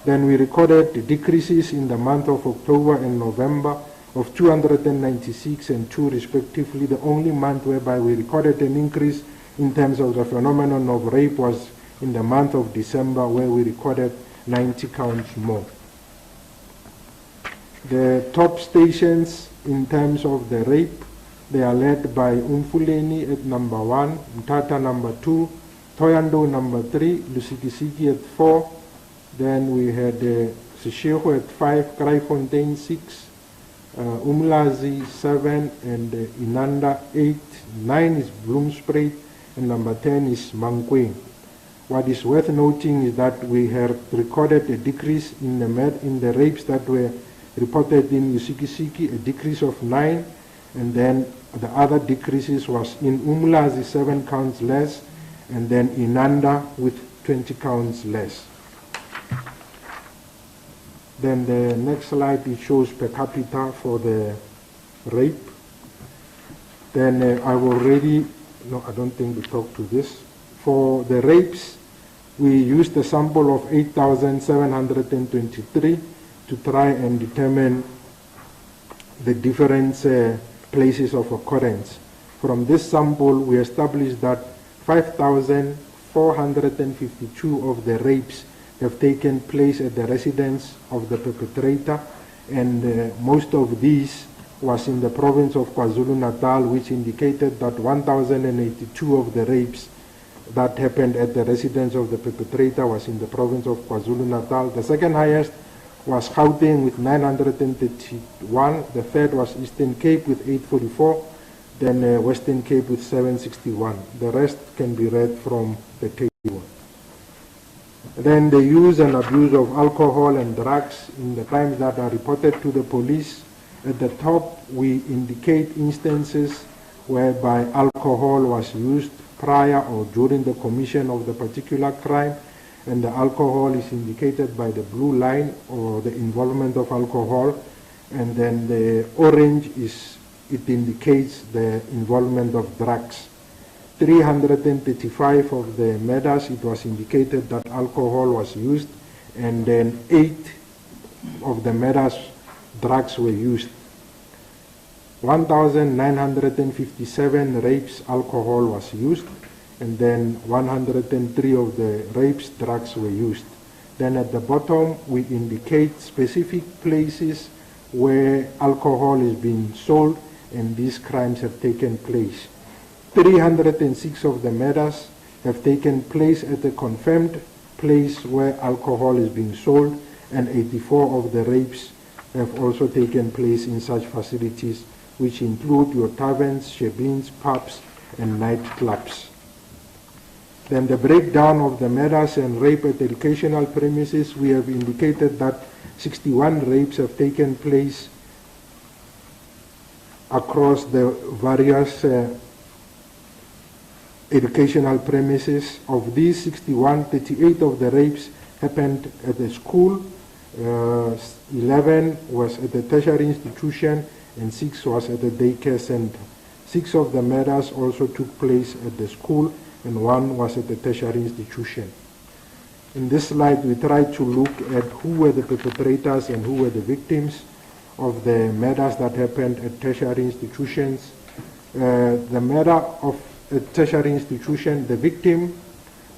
Then we recorded decreases in the month of October and November of 296 and 2 respectively. The only month whereby we recorded an increase in terms of the phenomenon of rape was in the month of December, where we recorded 90 counts more. The top stations in terms of the rape, they are led by Umfuleni at number 1, Mthatha number 2, Thoyando number 3, Lusikisiki at 4. Then we had Seshego at 5, Kraaifontein 6, Umlazi 7, and Inanda 8. 9 is Bloomspruit, and number 10 is Mankweng. What is worth noting is that we have recorded a decrease in the rapes that were reported in Lusikisiki, a decrease of 9, and then the other decreases was in Umlazi 7 counts less, and then Inanda with 20 counts less. Then the next slide, it shows per capita for the rape. Then I don't think we talked to this. For the rapes, we used a sample of 8,723 to try and determine the different places of occurrence. From this sample, we established that 5,452 of the rapes have taken place at the residence of the perpetrator, and most of these was in the province of KwaZulu-Natal, which indicated that 1,082 of the rapes that happened at the residence of the perpetrator was in the province of KwaZulu-Natal. The second highest was Gauteng with 931. The third was Eastern Cape with 844. Then Western Cape with 761. The rest can be read from the table. Then the use and abuse of alcohol and drugs in the crimes that are reported to the police. At the top, we indicate instances whereby alcohol was used prior or during the commission of the particular crime, and the alcohol is indicated by the blue line or the involvement of alcohol, and then the orange it indicates the involvement of drugs. 335 of the murders, it was indicated that alcohol was used, and then 8 of the murders, drugs were used. 1,957 rapes, alcohol was used, and then 103 of the rapes, drugs were used. Then at the bottom, we indicate specific places where alcohol is being sold and these crimes have taken place. 306 of the murders have taken place at a confirmed place where alcohol is being sold, and 84 of the rapes have also taken place in such facilities, which include your taverns, shebeens, pubs, and nightclubs. Then the breakdown of the murders and rape at educational premises, we have indicated that 61 rapes have taken place across the various educational premises. Of these 61, 38 of the rapes happened at the school, 11 was at the tertiary institution, and 6 was at the daycare center. 6 of the murders also took place at the school, and 1 was at the tertiary institution. In this slide, we try to look at who were the perpetrators and who were the victims of the murders that happened at tertiary institutions. The murder of a tertiary institution, the victim,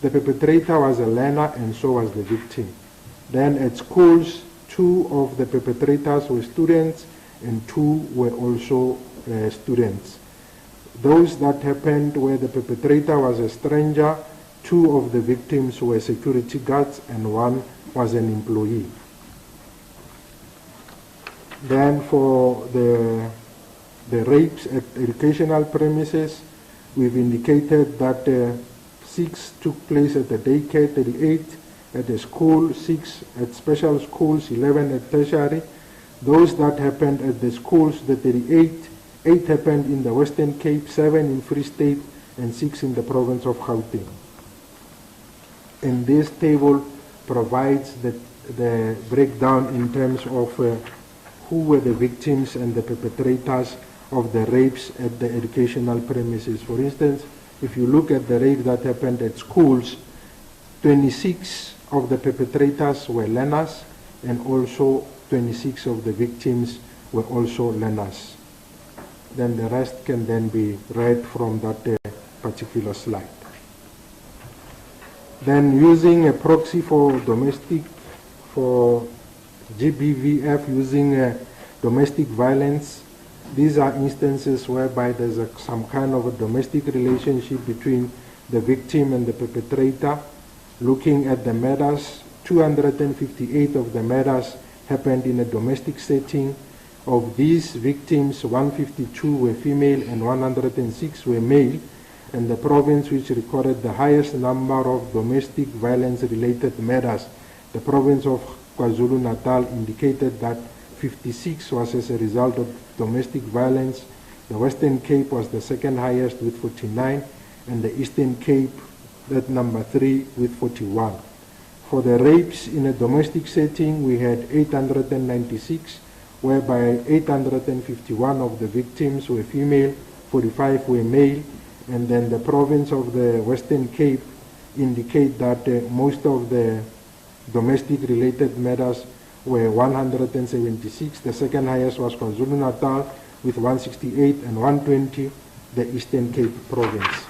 the perpetrator was a learner, and so was the victim. Then at schools, 2 of the perpetrators were students, and 2 were also students. Those that happened where the perpetrator was a stranger, 2 of the victims were security guards, and 1 was an employee. Then for the rapes at educational premises, we've indicated that 6 took place at the daycare, 38 at the school, 6 at special schools, 11 at tertiary. Those that happened at the schools, the 38, 8 happened in the Western Cape, 7 in Free State, and 6 in the province of Gauteng. And this table provides the breakdown in terms of who were the victims and the perpetrators of the rapes at the educational premises. For instance, if you look at the rape that happened at schools, 26 of the perpetrators were learners, and also 26 of the victims were also learners. Then the rest can then be read from that particular slide. Then using a proxy for GBVF, using domestic violence, these are instances whereby there's some kind of a domestic relationship between the victim and the perpetrator. Looking at the murders, 258 of the murders happened in a domestic setting. Of these victims, 152 were female and 106 were male, and the province which recorded the highest number of domestic violence-related murders, the province of KwaZulu-Natal, indicated that 56 was as a result of domestic violence. The Western Cape was the second highest with 49, and the Eastern Cape, that number 3, with 41. For the rapes in a domestic setting, we had 896, whereby 851 of the victims were female, 45 were male, and then the province of the Western Cape indicate that most of the domestic related murders were 176. The second highest was KwaZulu-Natal with 168 and 120, the Eastern Cape province.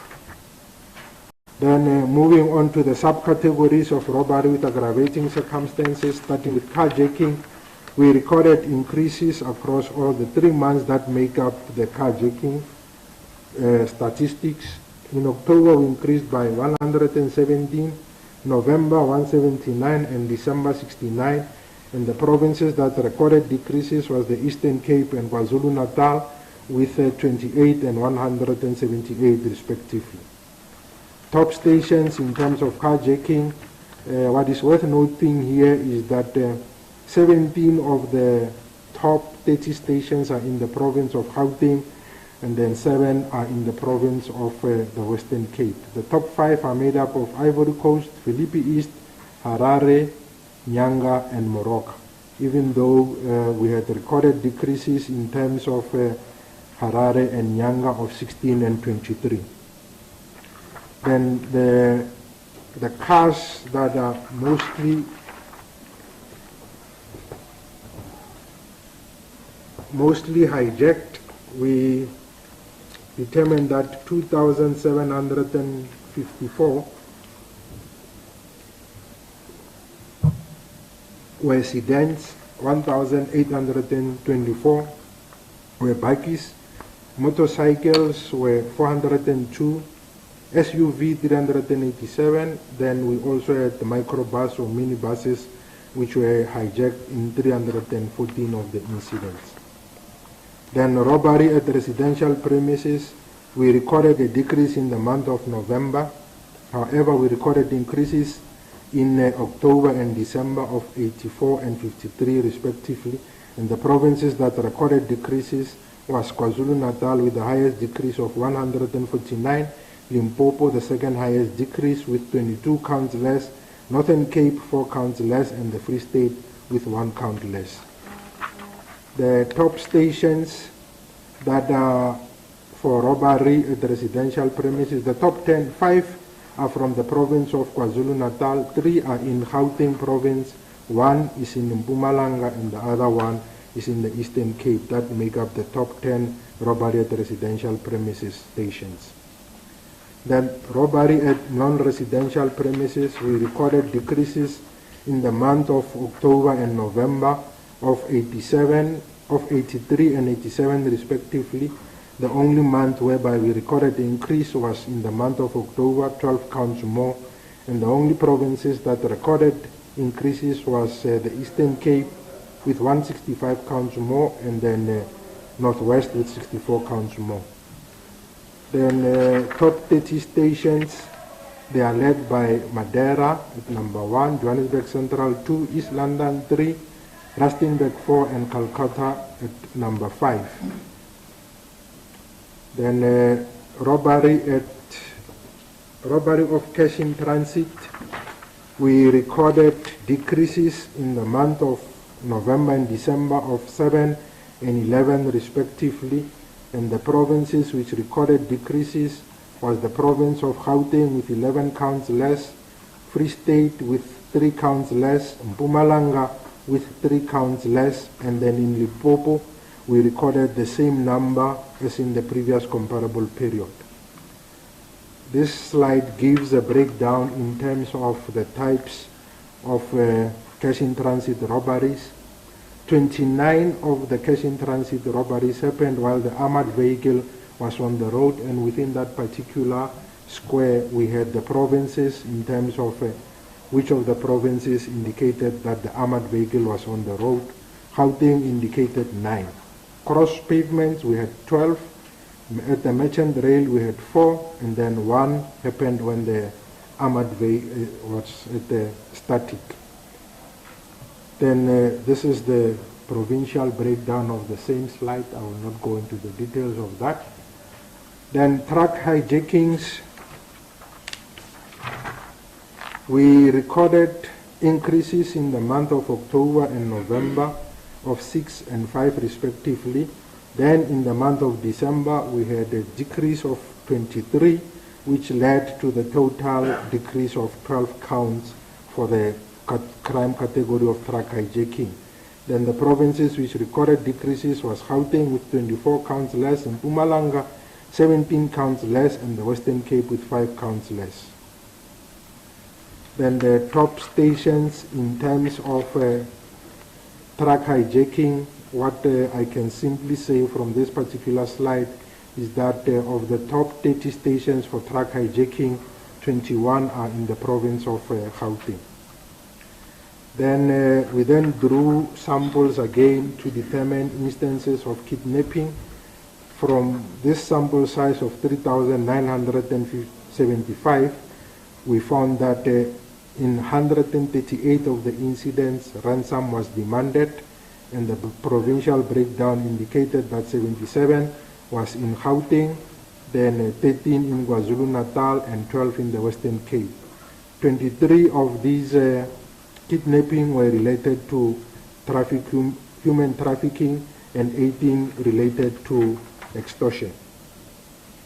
Then moving on to the subcategories of robbery with aggravating circumstances, starting with carjacking, we recorded increases across all the 3 months that make up the carjacking statistics. In October, we increased by 117, November 179, and December 69. And the provinces that recorded decreases was the Eastern Cape and KwaZulu-Natal with 28 and 178 respectively. Top stations in terms of carjacking, what is worth noting here is that 17 of the top 30 stations are in the province of Gauteng, and then 7 are in the province of the Western Cape. The top 5 are made up of Ivory Coast, Philippi East, Harare, Nyanga, and Moroka, even though we had recorded decreases in terms of Harare and Nyanga of 16 and 23. Then the cars that are mostly hijacked, we determined that 2,754 were sedans, 1,824 were buggies, motorcycles were 402, SUV 387, then we also had the microbus or minibuses which were hijacked in 314 of the incidents. Then robbery at residential premises, we recorded a decrease in the month of November. However, we recorded increases in October and December of 84 and 53 respectively. And the provinces that recorded decreases was KwaZulu-Natal with the highest decrease of 149, Limpopo the second highest decrease with 22 counts less, Northern Cape 4 counts less, and the Free State with 1 count less. The top stations that are for robbery at residential premises, the top 10, 5 are from the province of KwaZulu-Natal, 3 are in Gauteng province, 1 is in Mpumalanga, and the other 1 is in the Eastern Cape. That make up the top 10 robbery at residential premises stations. Then robbery at non-residential premises, we recorded decreases in the month of October and November of 83 and 87 respectively. The only month whereby we recorded the increase was in the month of October, 12 counts more, and the only provinces that recorded increases was the Eastern Cape with 165 counts more, and then Northwest with 64 counts more. Then top 30 stations, they are led by Madeira at number 1, Johannesburg Central 2, East London 3, Rustenburg 4, and Calcutta at number 5. Then robbery of cash in transit, we recorded decreases in the month of November and December of 7 and 11 respectively, and the provinces which recorded decreases was the province of Gauteng with 11 counts less, Free State with 3 counts less, Mpumalanga with 3 counts less, and then in Limpopo we recorded the same number as in the previous comparable period. This slide gives a breakdown in terms of the types of cash in transit robberies. 29 of the cash in transit robberies happened while the armored vehicle was on the road, and within that particular square we had the provinces in terms of which of the provinces indicated that the armored vehicle was on the road. Gauteng indicated 9. Cross pavements we had 12. At the merchant rail we had 4, and then 1 happened when the armored vehicle was at the static. Then this is the provincial breakdown of the same slide. I will not go into the details of that. Then truck hijackings, we recorded increases in the month of October and November of 6 and 5 respectively. Then in the month of December we had a decrease of 23, which led to the total decrease of 12 counts for the crime category of truck hijacking. Then the provinces which recorded decreases was Gauteng with 24 counts less, and Mpumalanga 17 counts less, and the Western Cape with 5 counts less. Then the top stations in terms of truck hijacking, what I can simply say from this particular slide is that of the top 30 stations for truck hijacking, 21 are in the province of Gauteng. Then we then drew samples again to determine instances of kidnapping. From this sample size of 3,975, we found that in 138 of the incidents, ransom was demanded, and the provincial breakdown indicated that 77 was in Gauteng, then 13 in KwaZulu-Natal, and 12 in the Western Cape. 23 of these kidnapping were related to human trafficking, and 18 related to extortion.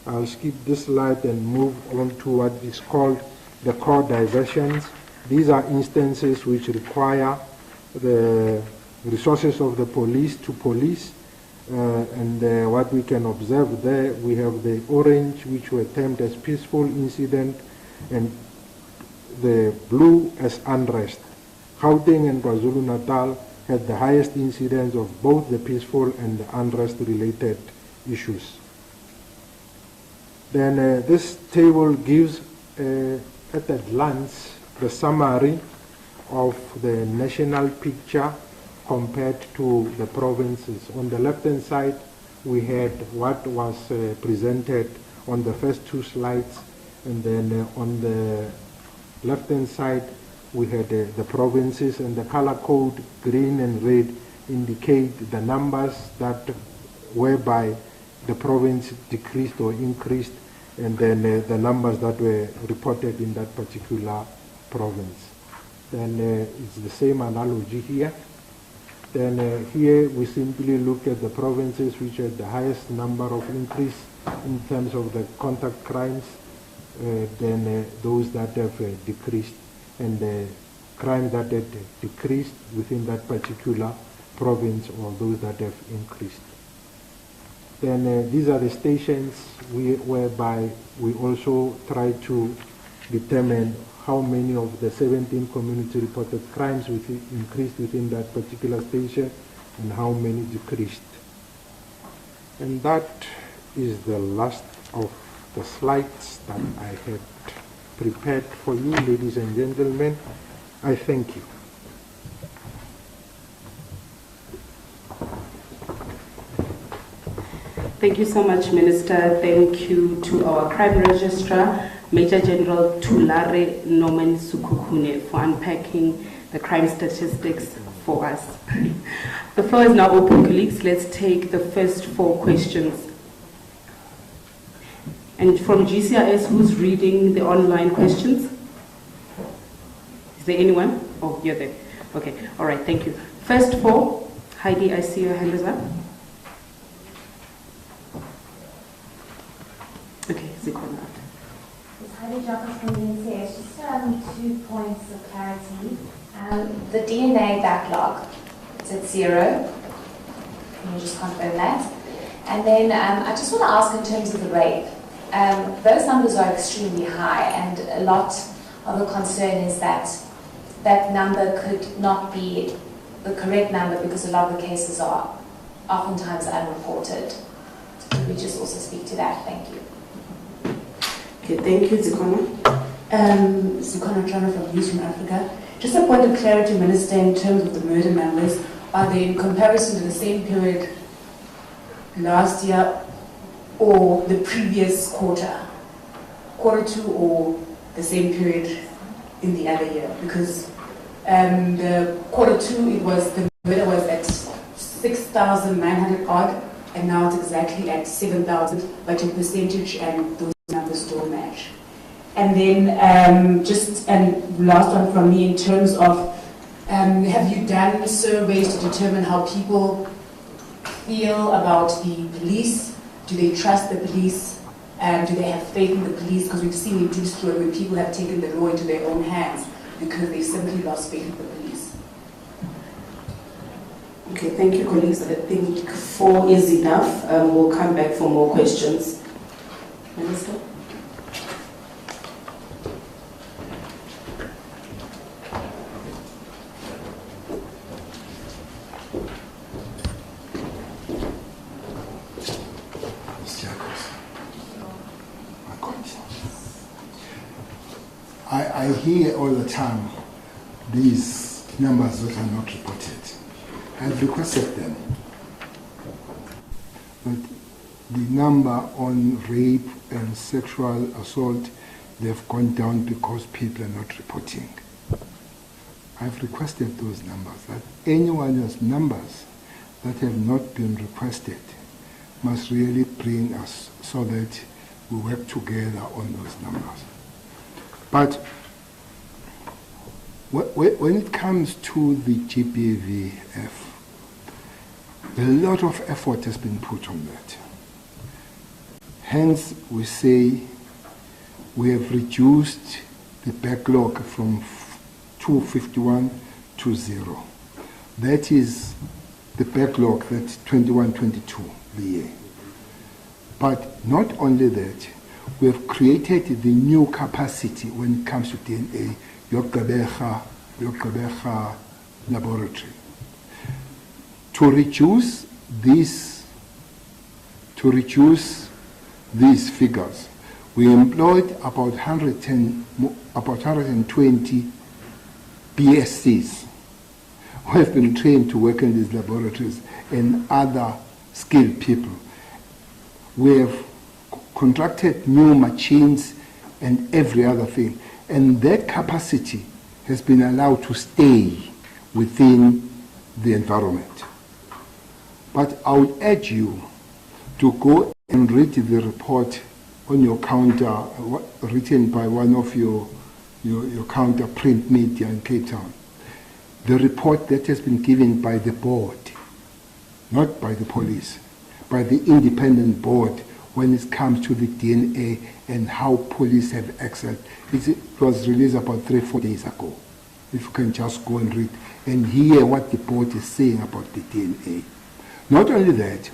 I'll skip this slide and move on to what is called the core diversions. These are instances which require the resources of the police to police. What we can observe there, we have the orange, which were termed as peaceful incident, and the blue as unrest. Gauteng and KwaZulu-Natal had the highest incidence of both the peaceful and the unrest-related issues. Then this table gives, at a glance, the summary of the national picture compared to the provinces. On the left-hand side, we had what was presented on the first two slides, and then on the left-hand side, we had the provinces, and the color code green and red indicate the numbers that whereby the province decreased or increased, and then the numbers that were reported in that particular province. Then it's the same analogy here. Then here we simply look at the provinces which had the highest number of increase in terms of the contact crimes, then those that have decreased, and the crimes that had decreased within that particular province, or those that have increased. Then these are the stations whereby we also try to determine how many of the 17 community reported crimes increased within that particular station and how many decreased. And that is the last of the slides that I had prepared for you, ladies and gentlemen. I thank you. Thank you so much, Minister. Thank you to our Crime Registrar, Major General Tulare Norman Sukukune, for unpacking the crime statistics for us. The floor is now open, colleagues. Let's take the first 4 questions. And from GCIS, who's reading the online questions? Is there anyone? Oh, you're there. Okay, all right, thank you. First 4, Heidi, I see your hand is up. Okay, Zikona. Heidi Jockas from UNCS. Just 2 points of clarity. The DNA backlog, it's at 0. Can you just confirm that? And then I just want to ask in terms of the rape. Those numbers are extremely high, and a lot of the concern is that that number could not be the correct number because a lot of the cases are oftentimes unreported. So could we just also speak to that? Thank you. Okay, thank you, Zikona. Zikona Chana from News from Africa. Just a point of clarity, Minister, in terms of the murder numbers, are they in comparison to the same period last year or the previous quarter 2, or the same period in the other year? Because the Q2, the murder was at 6,900 odd, and now it's exactly at 7,000, but in percentage and those numbers don't match. And then last one from me, in terms of have you done surveys to determine how people feel about the police? Do they trust the police? Do they have faith in the police? Because we've seen in this story where people have taken the law into their own hands because they simply lost faith in the police. Okay, thank you, colleagues. I think 4 is enough. We'll come back for more questions. Minister? I hear all the time these numbers that are not reported. I've requested them. But the number on rape and sexual assault, they've gone down because people are not reporting. I've requested those numbers, that anyone who has numbers that have not been requested must really bring us so that we work together on those numbers. But when it comes to the GBVF, a lot of effort has been put on that. Hence, we say we have reduced the backlog from 251 to 0. That is the backlog that's 21-22 the year. But not only that, we have created the new capacity when it comes to DNA, Yogqeberha laboratory. To reduce these figures, we employed about 120 BSCs who have been trained to work in these laboratories and other skilled people. We have contracted new machines and every other thing. And that capacity has been allowed to stay within the environment. But I would urge you to go and read the report on your counter, written by one of your counter print media in Cape Town. The report that has been given by the board, not by the police, by the independent board when it comes to the DNA and how police have excelled. It was released about 3-4 days ago. If you can just go and read and hear what the board is saying about the DNA. Not only that,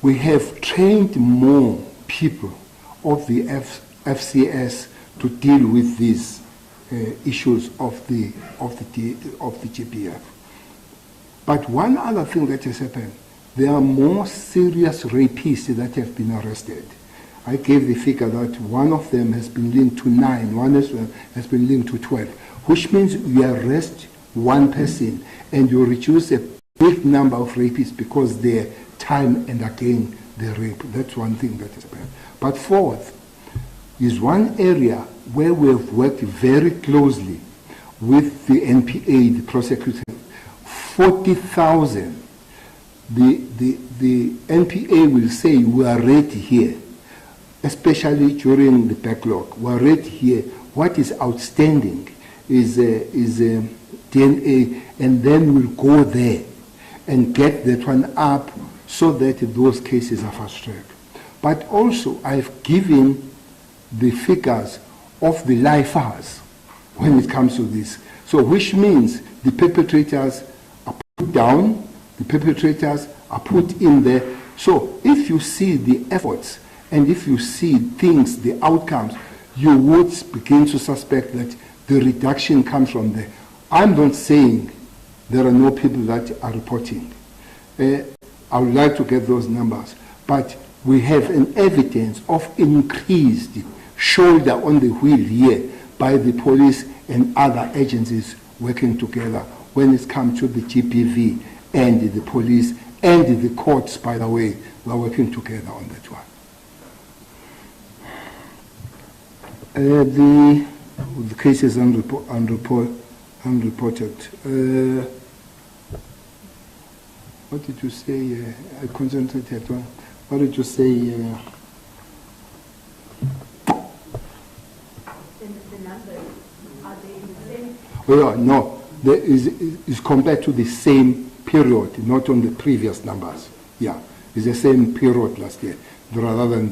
we have trained more people of the FCS to deal with these issues of the GBF. But one other thing that has happened, there are more serious rapists that have been arrested. I gave the figure that one of them has been linked to 9, one has been linked to 12, which means you arrest one person and you reduce a big number of rapists because they're time and again they rape. That's one thing that has happened. But fourth is one area where we have worked very closely with the NPA, the prosecutor. 40,000. The NPA will say we are ready here, especially during the backlog. We are ready here. What is outstanding is DNA, and then we'll go there and get that one up so that those cases are fast-tracked. But also, I've given the figures of the lifers when it comes to this. So which means the perpetrators are put down, the perpetrators are put in there. So if you see the efforts and if you see things, the outcomes, you would begin to suspect that the reduction comes from there. I'm not saying there are no people that are reporting. I would like to get those numbers, but we have an evidence of increased shoulder on the wheel here by the police and other agencies working together when it comes to the GPV and the police and the courts, by the way, we are working together on that one. The cases unreported. What did you say? I concentrated on. What did you say? The numbers, are they the same? Well, no, there is compared to the same period, not on the previous numbers. Yeah, it's the same period last year, rather than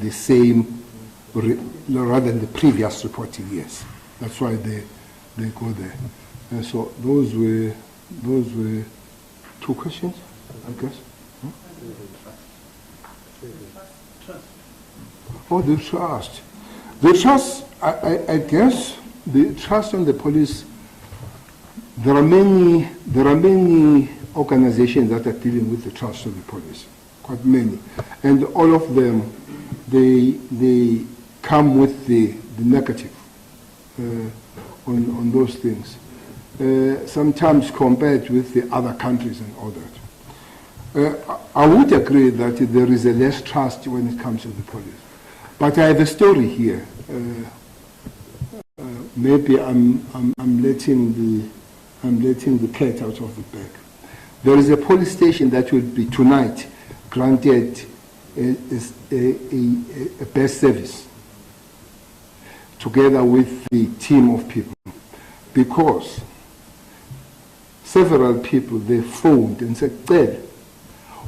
the previous reporting years. That's why they go there. And so those were 2 questions, I guess. Huh? Oh, the trust. The trust, I guess, the trust on the police. There are many organizations that are dealing with the trust of the police, quite many, and all of them, they come with the negative on those things. Sometimes compared with the other countries and all that. I would agree that there is a less trust when it comes to the police. But I have a story here. Maybe I'm letting the cat out of the bag. There is a police station that will be tonight granted a best service together with the team of people, because several people, they phoned and said, "Ted,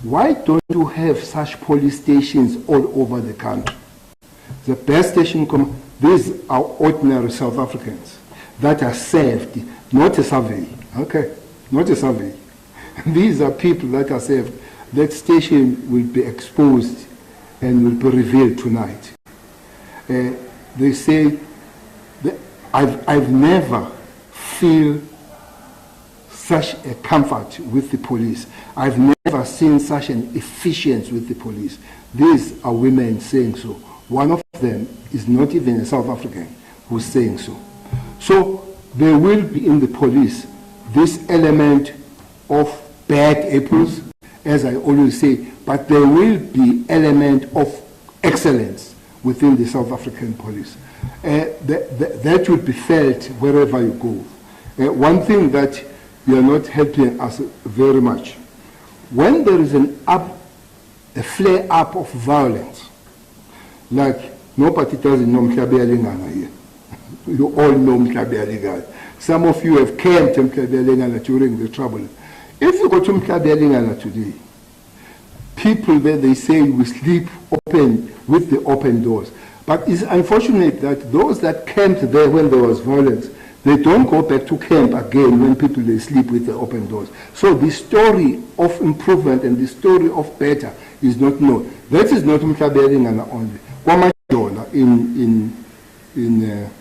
why don't you have such police stations all over the country? The best station, these are ordinary South Africans that are saved, not a survey, okay? Not a survey. These are people that are saved. That station will be exposed and will be revealed tonight. They say, that I've never feel such a comfort with the police. I've never seen such an efficiency with the police. These are women saying so. One of them is not even a South African who's saying so. So there will be in the police this element of bad apples, as I always say, but there will be element of excellence within the South African police. That will be felt wherever you go. One thing that you are not helping us very much, when there is a flare up of violence, like nobody doesn't know Mhlabe Alingana here. You all know Mhlabe Alingana. Some of you have camped Mhlabe Alingana during the trouble. If you go to Mhlabe Alingana today, people there, they say we sleep open with the open doors. But it's unfortunate that those that camped there when there was violence, they don't go back to camp again when people they sleep with the open doors. So the story of improvement and the story of better is not known. That is not Mhlabe Alingana only. KwaMajola in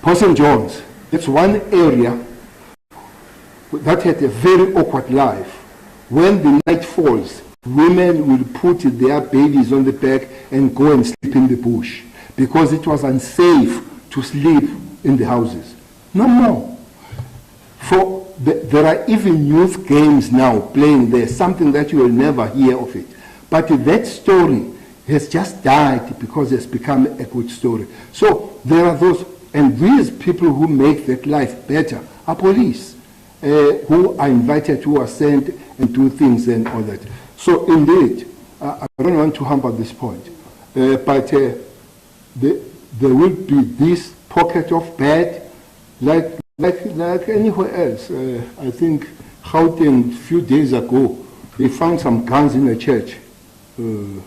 Port St. John's, that's one area that had a very awkward life. When the night falls, women will put their babies on the back and go and sleep in the bush because it was unsafe to sleep in the houses. No more. There are even youth games now playing there, something that you will never hear of it. But that story has just died because it's become a good story. So there are those, and these people who make that life better are police, who are invited, who are sent and do things and all that. So indeed, I don't want to hamper this point, but there will be this pocket of bad, like anywhere else. I think Gauteng a few days ago, they found some guns in a church. You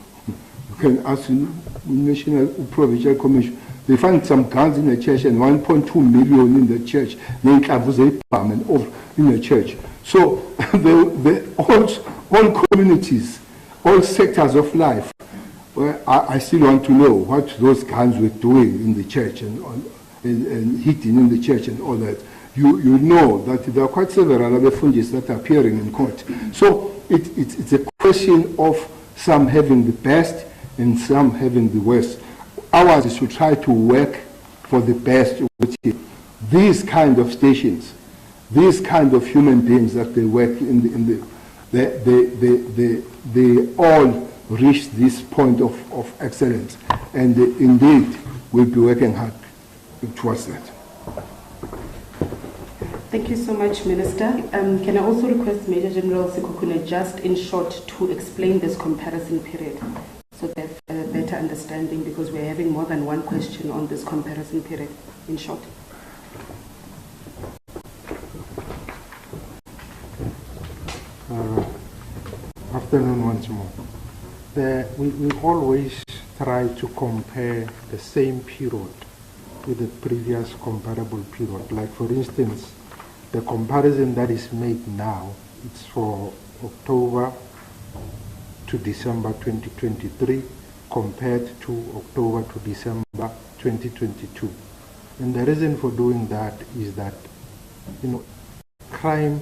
can ask the National Provincial Commission. They found some guns in the church and 1.2 million in the church. In the church. So all communities, all sectors of life, well, I still want to know what those guns were doing in the church and hitting in the church and all that. You know that there are quite several other fundis that are appearing in court. So it's a question of some having the best and some having the worst. Ours is to try to work for the best, which is these kind of stations, these kind of human beings that they work they all reach this point of excellence, and indeed will be working hard towards that. Thank you so much, Minister. Can I also request Major General Sekhukhune just in short to explain this comparison period so they have a better understanding, because we're having more than one question on this comparison period, in short. Afternoon once more. We always try to compare the same period with the previous comparable period. Like for instance, the comparison that is made now, it's for October to December 2023 compared to October to December 2022. And the reason for doing that is that, crime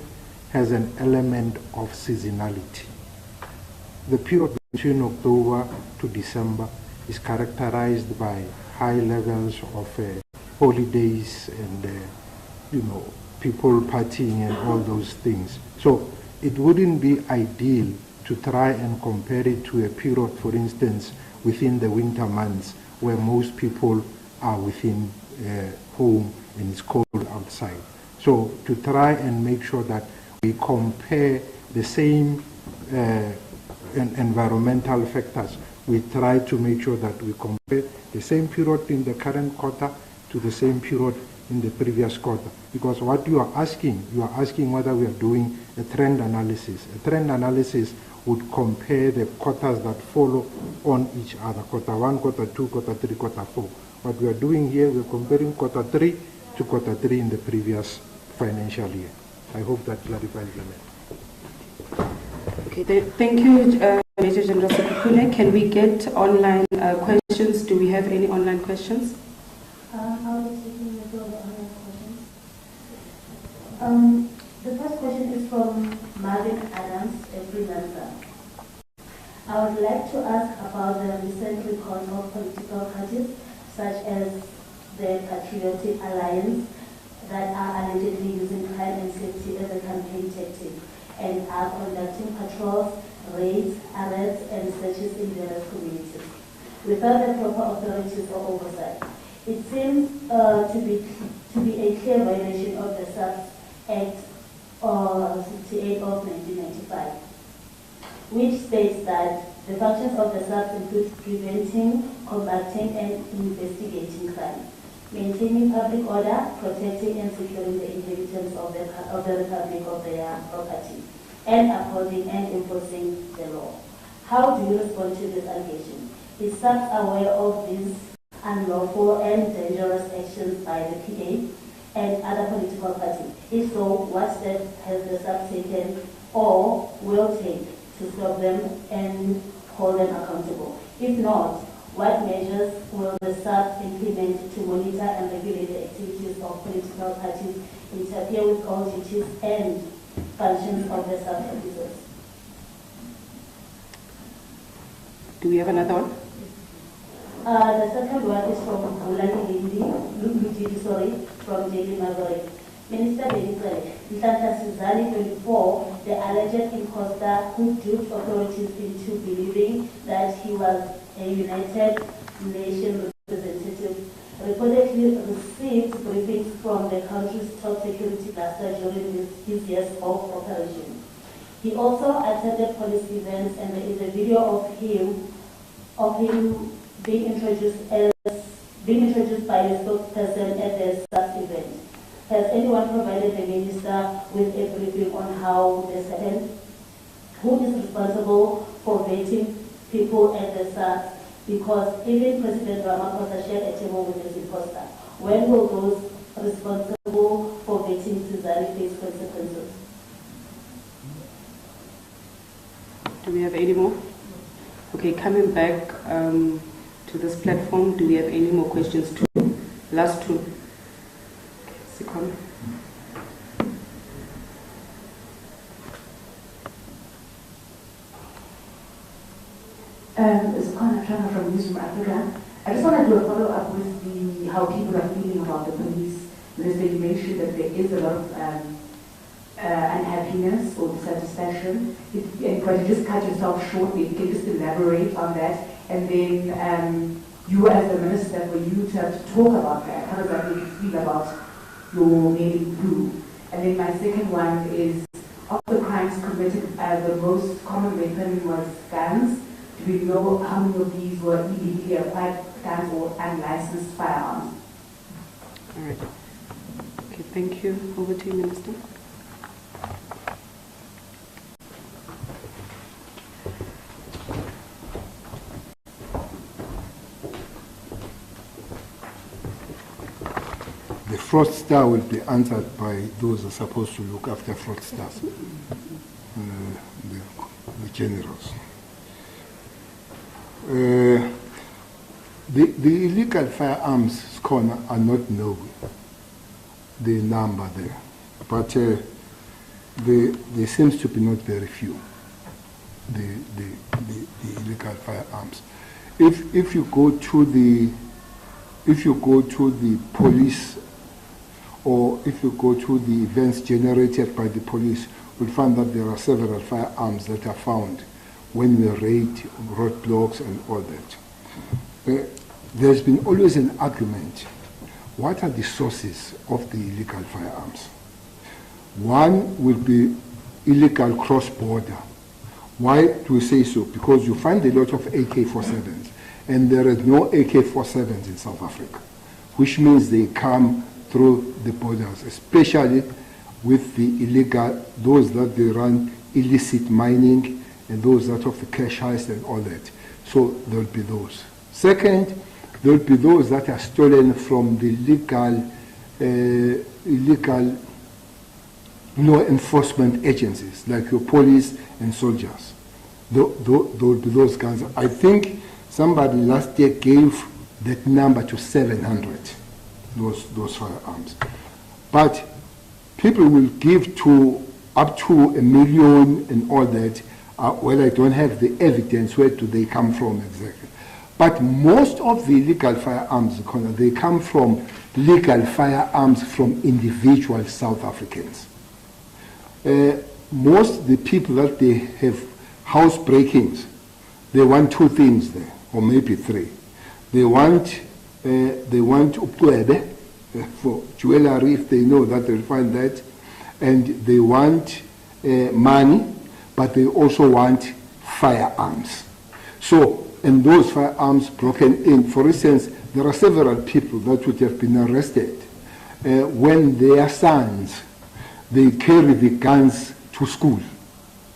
has an element of seasonality. The period between October to December is characterized by high levels of holidays and, people partying and all those things. So it wouldn't be ideal to try and compare it to a period, for instance, within the winter months where most people are within home and it's cold outside. So to try and make sure that we compare the same environmental factors, we try to make sure that we compare the same period in the current quarter to the same period in the previous quarter. Because what you are asking whether we are doing a trend analysis. A trend analysis would compare the quarters that follow on each other, quarter 1, quarter 2, quarter 3, quarter 4. What we are doing here, we are comparing quarter 3 to quarter 3 in the previous financial year. I hope that clarifies the matter. Okay, thank you, Major General Sekhukhune. Can we get online questions? Do we have any online questions? I'll be taking the online questions. The first question is from Marvin Adams, a freelancer. I would like to ask about the recent recall of political parties such as the Patriotic Alliance that are allegedly using crime and safety as a campaign tactic and are conducting patrols, raids, arrests, and searches in various communities without the proper authorities or oversight. It seems to be a clear violation of the SABC Act 68 of 1995, which states that the functions of the SABC include preventing, combating, and investigating crime, maintaining public order, protecting and securing the inhabitants of the Republic of their property, and upholding and enforcing the law. How do you respond to this allegation? Is SABC aware of these unlawful and dangerous actions by the PA and other political parties? If so, what steps has the SABC taken or will take to stop them and hold them accountable? If not, what measures will the SABC implement to monitor and regulate the activities of political parties, interfere with all duties and functions of the SABC officers? Do we have another one? The second one is from from JD Magori. Minister Bheki Cele, in Sizani 24, the alleged imposter who duped authorities into believing that he was a United Nations representative reportedly received briefings from the country's top security cluster during his years of operation. He also attended police events, and there is a video of him being introduced by a spokesperson at the SABC event. Has anyone provided the minister with a briefing on how this happened? Who is responsible for vetting people at the SABC? Because even President Ramaphosa shared a table with this imposter. When will those responsible for vetting Sizani face consequences? Do we have any more? Okay, coming back to this platform, do we have any more questions? Last two. Sikon. It's Connor Trana from Newsroom Africa. I just want to do a follow-up with how people are feeling about the police. Minister, you mentioned that there is a lot of unhappiness or dissatisfaction. If you just cut yourself short, if you can just elaborate on that. And then you as the minister, for you to have to talk about that, how does that make you feel about your main crew? And then my second one is, of the crimes committed, the most common weapon was guns. Do we know how many of these were illegally acquired guns or unlicensed firearms? All right. Okay, thank you. Over to you, Minister. The fraudster will be answered by those who are supposed to look after fraudsters, the generals. The illegal firearms corner are not known, the number there, but there seems to be not very few, the illegal firearms. If you go to the police, or if you go to the events generated by the police, you'll find that there are several firearms that are found when we raid roadblocks and all that. There's been always an argument. What are the sources of the illegal firearms? One will be illegal cross-border. Why do we say so? Because you find a lot of AK-47s, and there is no AK-47s in South Africa, which means they come through the borders, especially with the illegal, those that they run illicit mining and those that of the cash heist and all that. So there will be those. Second, there will be those that are stolen from the illegal law enforcement agencies, like your police and soldiers. There will be those guns. I think somebody last year gave that number to 700, those firearms. But people will give to up to 1 million and all that. Well, I don't have the evidence. Where do they come from exactly? But most of the illegal firearms, they come from legal firearms from individual South Africans. Most of the people that they have house breakings, they want two things there, or maybe three. They want ukwebe for jewelry, if they know that they'll find that, and they want money, but they also want firearms. So, and those firearms broken in. For instance, there are several people that would have been arrested when their sons, they carry the guns to school.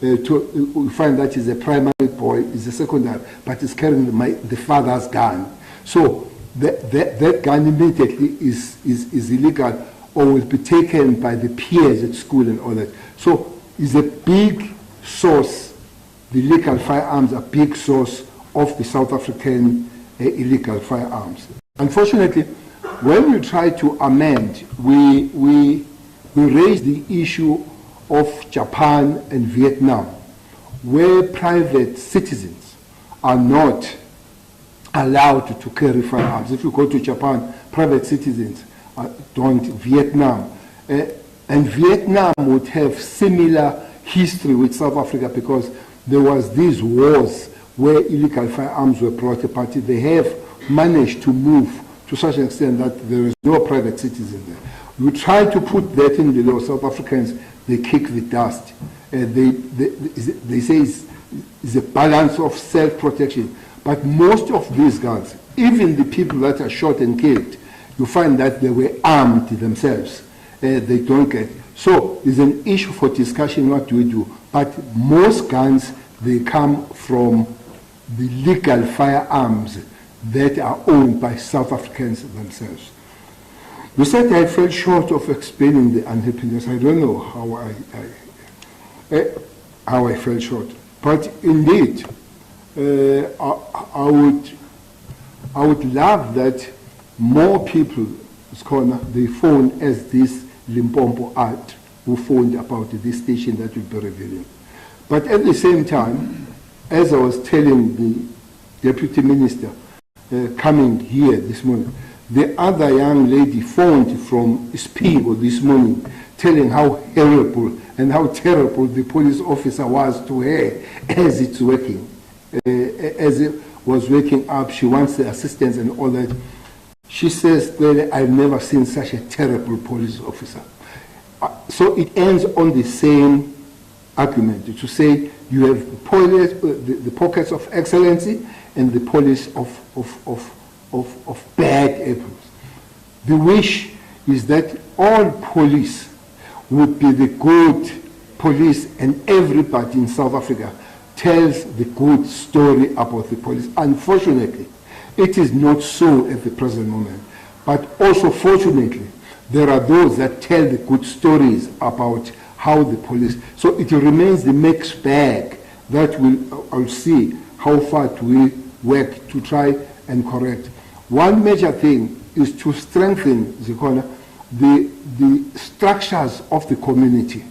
We find that is a primary boy, is a secondary, but is carrying the father's gun. So that gun immediately is illegal or will be taken by the peers at school and all that. So it's a big source, the illegal firearms are a big source of the South African illegal firearms. Unfortunately, when we try to amend, we raise the issue of Japan and Vietnam, where private citizens are not allowed to carry firearms. If you go to Japan, private citizens don't. Vietnam. And Vietnam would have similar history with South Africa because there was these wars where illegal firearms were brought apart. They have managed to move to such an extent that there is no private citizen there. You try to put that in the law, South Africans, they kick the dust. They say it's a balance of self-protection. But most of these guns, even the people that are shot and killed, you find that they were armed themselves. They don't get. So it's an issue for discussion, what do we do? But most guns, they come from the legal firearms that are owned by South Africans themselves. You said I fell short of explaining the unhappiness. I don't know how I fell short. But indeed, I would love that more people, they phone as this Limpopo art who phoned about this station that will be revealing. But at the same time, as I was telling the Deputy Minister coming here this morning, the other young lady phoned from Spigo this morning telling how horrible and how terrible the police officer was to her as it's working. As it was waking up, she wants the assistance and all that. She says, clearly, I've never seen such a terrible police officer. So it ends on the same argument, to say you have the pockets of excellency and the police of bad apples. The wish is that all police would be the good police, and everybody in South Africa tells the good story about the police. Unfortunately, it is not so at the present moment. But also, fortunately, there are those that tell the good stories about how the police. So it remains the mixed bag that I'll see how far do we work to try and correct. One major thing is to strengthen the structures of the community,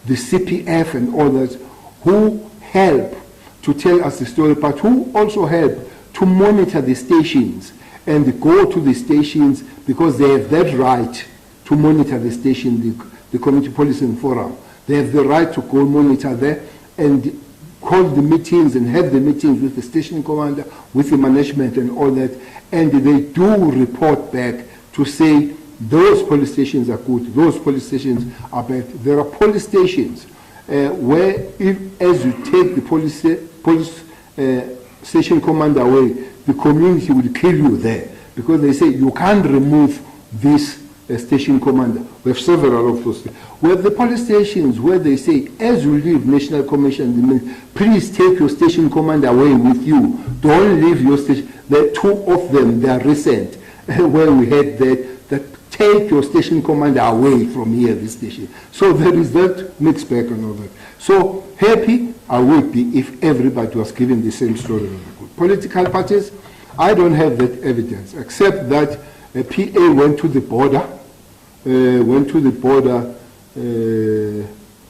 the CPF and others who help to tell us the story, but who also help to monitor the stations and go to the stations because they have that right to monitor the station, the Community Policing Forum. They have the right to go monitor there and call the meetings and have the meetings with the station commander, with the management and all that, and they do report back to say those police stations are good, those police stations are bad. There are police stations where as you take the police station commander away, the community will kill you there because they say you can't remove this station commander. We have several of those. We have the police stations where they say, as you leave National Commission, please take your station commander away with you. Don't leave your station. There are two of them, they are recent, where we had that take your station commander away from here, this station. So there is that mixed bag and all that. So happy I would be if everybody was given the same story. Political parties, I don't have that evidence, except that a PA went to the border,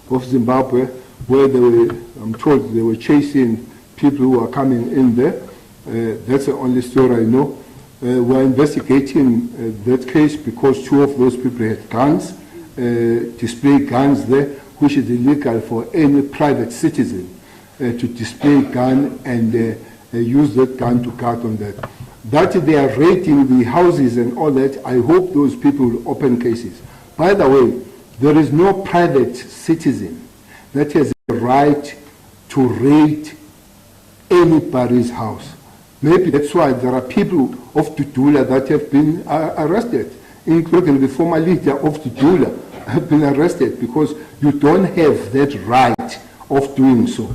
of Zimbabwe, where they were, I'm told they were chasing people who were coming in there. That's the only story I know. We're investigating that case because two of those people had guns, display guns there, which is illegal for any private citizen to display gun and use that gun to guard on that. That they are raiding the houses and all that, I hope those people will open cases. By the way, there is no private citizen that has a right to raid anybody's house. Maybe that's why there are people of Tutula that have been arrested, including the former leader of Tutula have been arrested because you don't have that right of doing so.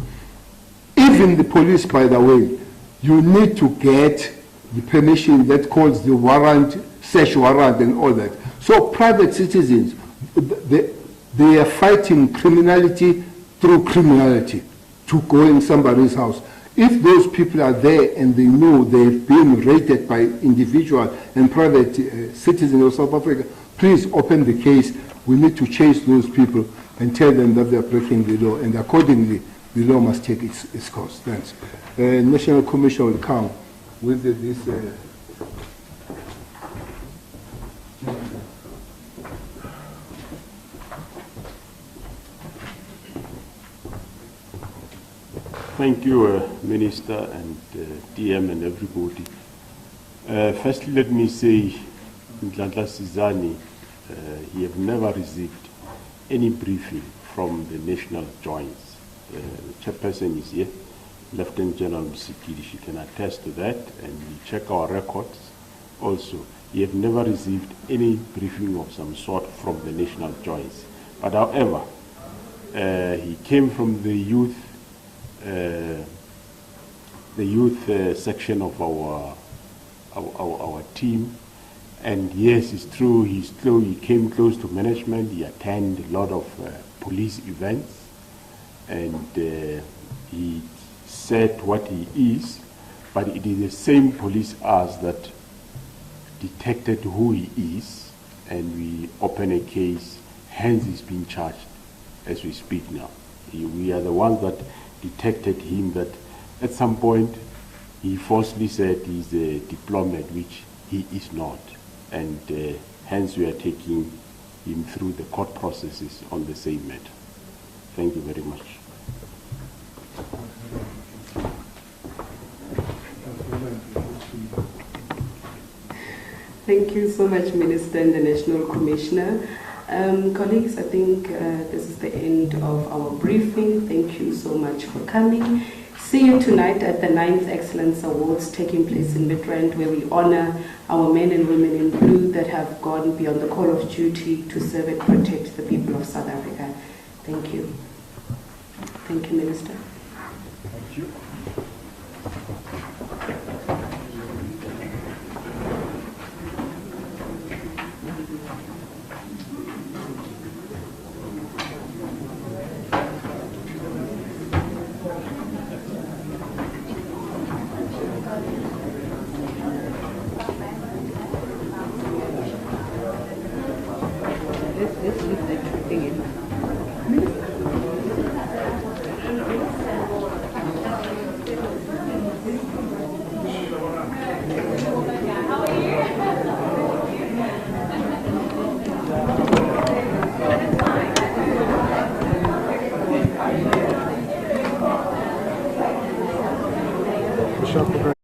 Even the police, by the way, you need to get the permission that calls the warrant, search warrant and all that. So private citizens, they are fighting criminality through criminality to go in somebody's house. If those people are there and they know they've been raided by individual and private citizens of South Africa, please open the case. We need to chase those people and tell them that they are breaking the law, and accordingly, the law must take its course. Thanks. National Commission will come with this. Thank you, Minister and DM and everybody. Firstly, let me say, Nhlanhla Sizani, he have never received any briefing from the national joints. The chairperson is here, Lieutenant General Msikili, she can attest to that, and we check our records. Also, he have never received any briefing of some sort from the national joints. But however, he came from the youth section of our team, and yes, it's true. He came close to management. He attended a lot of police events, and he said what he is. But it is the same police us that detected who he is, and we open a case. Hence, he's being charged as we speak now. We are the ones that detected him, that at some point he falsely said he's a diplomat, which he is not, and hence we are taking him through the court processes on the same matter. Thank you very much. Thank you so much, Minister and the National Commissioner. Colleagues, I think this is the end of our briefing. Thank you so much for coming. See you tonight at the 9th Excellence Awards taking place in Midrand, where we honor our men and women in blue that have gone beyond the call of duty to serve and protect the people of South Africa. Thank you. Thank you, Minister. Thank you. Let's leave that thing in. Bishop,